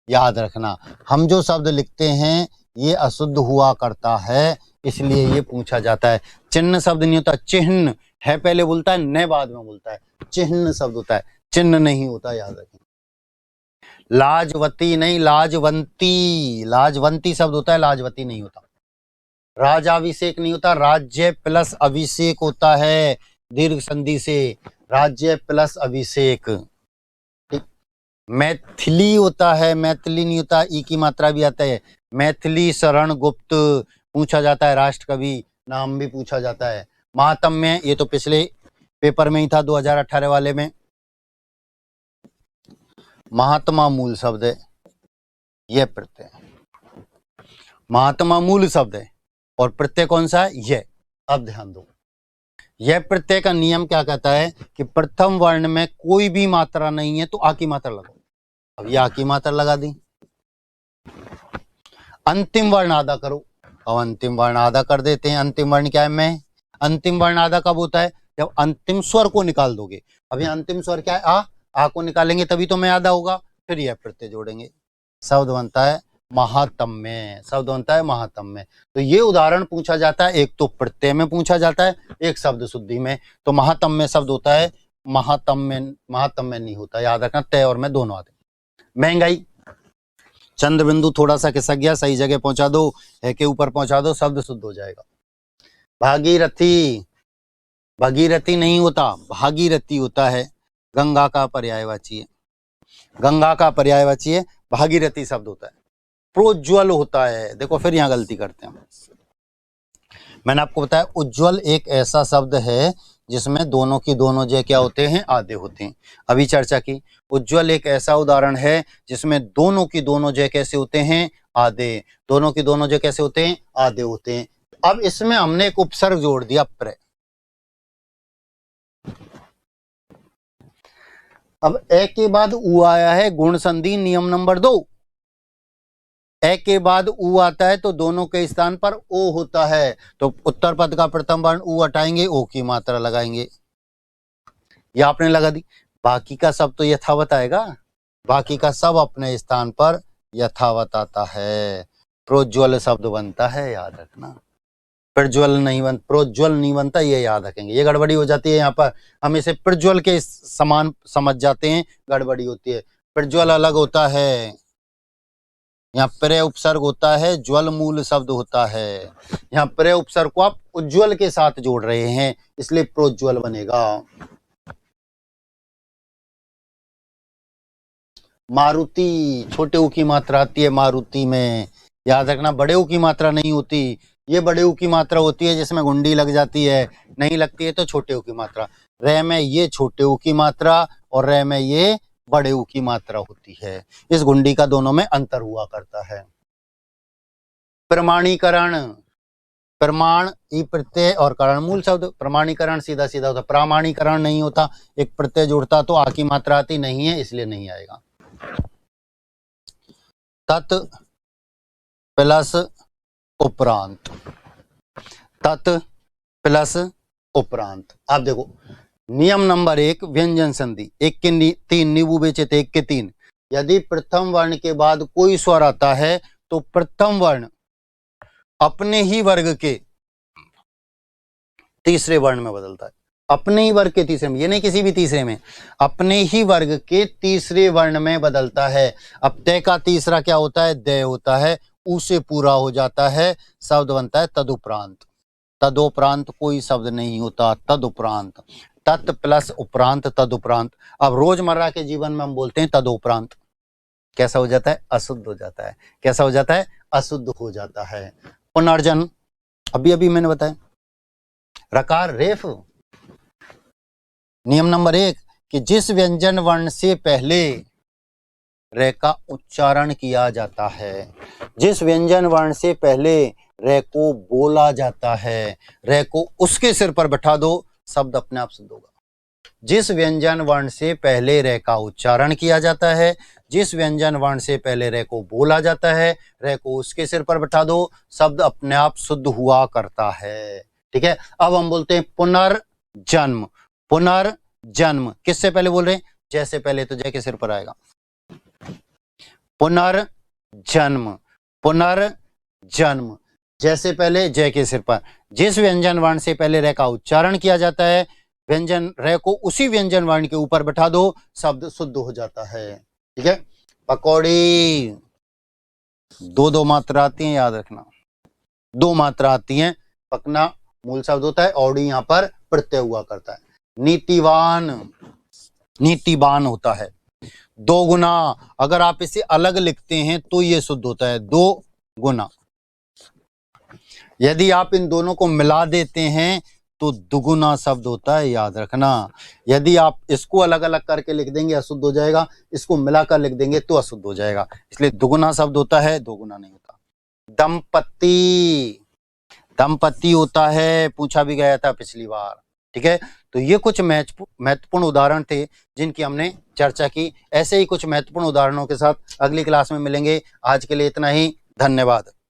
याद रखना। हम जो शब्द लिखते हैं ये अशुद्ध हुआ करता है, इसलिए ये पूछा जाता है। चिन्ह शब्द नहीं होता, चिन्ह है पहले बोलता है, न बाद में बोलता है, चिन्ह शब्द होता है, चिन्ह नहीं होता, याद रखें। लाजवती नहीं, लाजवंती, लाजवंती शब्द होता है, लाजवती नहीं होता। राजाभिषेक नहीं होता, राज्य प्लस अभिषेक होता है, दीर्घ संधि से, राज्य प्लस अभिषेक। मैथिली होता है, मैथिली नहीं होता, ई की मात्रा भी आता है। मैथिली शरण गुप्त पूछा जाता है, राष्ट्रकवि नाम भी पूछा जाता है। महात्म्य, ये तो पिछले पेपर में ही था 2018 वाले में। महात्मा मूल शब्द है, यह प्रत्यय महात्मा मूल शब्द है, और प्रत्यय कौन सा है, यह। अब ध्यान दो, यह प्रत्यय का नियम क्या कहता है कि प्रथम वर्ण में कोई भी मात्रा नहीं है तो आ की मात्रा लगाओ। अब यह आ की मात्रा लगा दी। अंतिम वर्ण आधा करो, अब अंतिम वर्ण आधा कर देते हैं। अंतिम वर्ण क्या है, मैं। अंतिम वर्ण आधा कब होता है, जब अंतिम स्वर को निकाल दोगे। अब यह अंतिम स्वर क्या है, आ को निकालेंगे तभी तो मैं आधा होगा, फिर यह प्रत्यय जोड़ेंगे, शब्द बनता है महात्म्य, शब्द बनता है महात्म्य। तो ये उदाहरण पूछा जाता है, एक तो प्रत्यय में पूछा जाता है, एक शब्द शुद्धि में। तो महात्म्य शब्द होता है, महात्म्य नहीं होता, याद रखना, तय और मैं दोनों आते। महंगाई, चंद्र बिंदु थोड़ा सा खिसक गया, सही जगह पहुंचा दो, है के ऊपर पहुंचा दो, शब्द शुद्ध हो जाएगा। भागीरथी, भगीरथी नहीं होता, भागीरथी होता है, गंगा का पर्यायवाची है, गंगा का पर्यायवाची है, भागीरथी शब्द होता है। प्रोज्वल होता है, देखो फिर यहां गलती करते हैं। मैंने आपको बताया उज्ज्वल एक ऐसा शब्द है जिसमें दोनों की दोनों जय क्या होते हैं, आधे होते हैं। अभी चर्चा की, उज्ज्वल एक ऐसा उदाहरण है जिसमें दोनों की दोनों जय कैसे होते हैं, आधे। दोनों की दोनों जय कैसे होते हैं, आधे होते हैं। अब इसमें हमने एक उपसर्ग जोड़ दिया, प्र। अब ए के बाद उ आया है, गुण संधि नियम नंबर 2। ए के बाद उ आता है तो दोनों के स्थान पर ओ होता है, तो उत्तर पद का प्रथम वर्ण उ हटाएंगे, ओ की मात्रा लगाएंगे, ये आपने लगा दी। बाकी का सब तो यथावत आएगा, बाकी का सब अपने स्थान पर यथावत आता है। प्रोज्वल शब्द बनता है, याद रखना। प्रज्वल नहीं बन, प्रोज्वल नहीं बनता, ये याद रखेंगे। ये गड़बड़ी हो जाती है यहाँ पर, हम इसे प्रज्वल के समान समझ जाते हैं, गड़बड़ी होती है। प्रज्वल अलग होता है, यहाँ प्रे उपसर्ग होता है, ज्वल मूल शब्द होता है। यहाँ प्रे उपसर्ग को आप उज्ज्वल के साथ जोड़ रहे हैं, इसलिए प्रोज्वल बनेगा। मारुति, छोटे ऊ की मात्रा आती है मारुति में, याद रखना, बड़े ऊ की मात्रा नहीं होती। ये बड़े ऊ की मात्रा होती है जिसमें गुंडी लग जाती है, नहीं लगती है तो छोटे ऊ की मात्रा। रे में ये छोटे ऊ की मात्रा और रे में ये बड़े ऊ की मात्रा होती है। इस गुंडी का दोनों में अंतर हुआ करता है। प्रमाणीकरण, प्रमाण ई प्रत्यय और करण मूल शब्द। प्रमाणीकरण सीधा सीधा होता, प्रामाणीकरण नहीं होता, एक प्रत्यय जुड़ता तो आ की मात्रा आती, नहीं है इसलिए नहीं आएगा। तत् प्लस उपरांत, तत् प्लस उपरांत। आप देखो नियम नंबर 1, व्यंजन संधि, 1 के 3 नींबू बेचे थे, 1 के 3। यदि प्रथम वर्ण के बाद कोई स्वर आता है तो प्रथम वर्ण अपने ही वर्ग के तीसरे वर्ण में बदलता है, अपने ही वर्ग के तीसरे में, ये नहीं किसी भी तीसरे में, अपने ही वर्ग के तीसरे वर्ण में बदलता है। अब तय का तीसरा क्या होता है, दय होता है, उ से पूरा हो जाता है, शब्द बनता है तदुपरांत। तदुपरांत कोई शब्द नहीं होता, तदुपरांत, तत् प्लस उपरांत, तदुपरांत। अब रोजमर्रा के जीवन में हम बोलते हैं तदुपरांत, कैसा हो जाता है, अशुद्ध हो जाता है। कैसा हो जाता है, अशुद्ध हो जाता है। पुनर्जन्म, अभी अभी मैंने बताया। रकार रेफ, नियम नंबर 1 कि जिस व्यंजन वर्ण से पहले रे का उच्चारण किया जाता है, जिस व्यंजन वर्ण से पहले रे को बोला जाता है, रे को उसके सिर पर बैठा दो, शब्द अपने आप सिद्ध होगा। जिस व्यंजन वर्ण से पहले रे का उच्चारण किया जाता है, जिस व्यंजन वर्ण से पहले रे को बोला जाता है, रे को उसके सिर पर बैठा दो, शब्द अपने आप शुद्ध हुआ करता है। ठीक है, अब हम बोलते हैं पुनर्जन्म। पुनर्जन्म किससे पहले बोल रहे हैं, जैसे पहले, तो जय के सिर पर आएगा। पुनर्जन्म, पुनर्जन्म, जैसे पहले जय के सिर पर। जिस व्यंजन वर्ण से पहले रे का उच्चारण किया जाता है, व्यंजन रे को उसी व्यंजन वर्ण के ऊपर बैठा दो, शब्द शुद्ध हो जाता है। ठीक है, पकौड़ी, दो मात्रा आती हैं, याद रखना, 2 मात्रा आती हैं। पकना मूल शब्द होता है, औड़ी यहां पर प्रत्यय हुआ करता है। नीतिवान, नीतिवान होता है, 2 गुना। अगर आप इसे अलग लिखते हैं तो ये शुद्ध होता है 2 गुना। यदि आप इन दोनों को मिला देते हैं तो दुगुना शब्द होता है, याद रखना। यदि आप इसको अलग अलग करके लिख देंगे अशुद्ध हो जाएगा, इसको मिलाकर लिख देंगे तो अशुद्ध हो जाएगा। इसलिए दुगुना शब्द होता है, 2 गुना नहीं होता। दंपति, दंपति होता है, पूछा भी गया था पिछली बार। ठीक है, तो ये कुछ महत्वपूर्ण उदाहरण थे जिनकी हमने चर्चा की। ऐसे ही कुछ महत्वपूर्ण उदाहरणों के साथ अगली क्लास में मिलेंगे। आज के लिए इतना ही, धन्यवाद।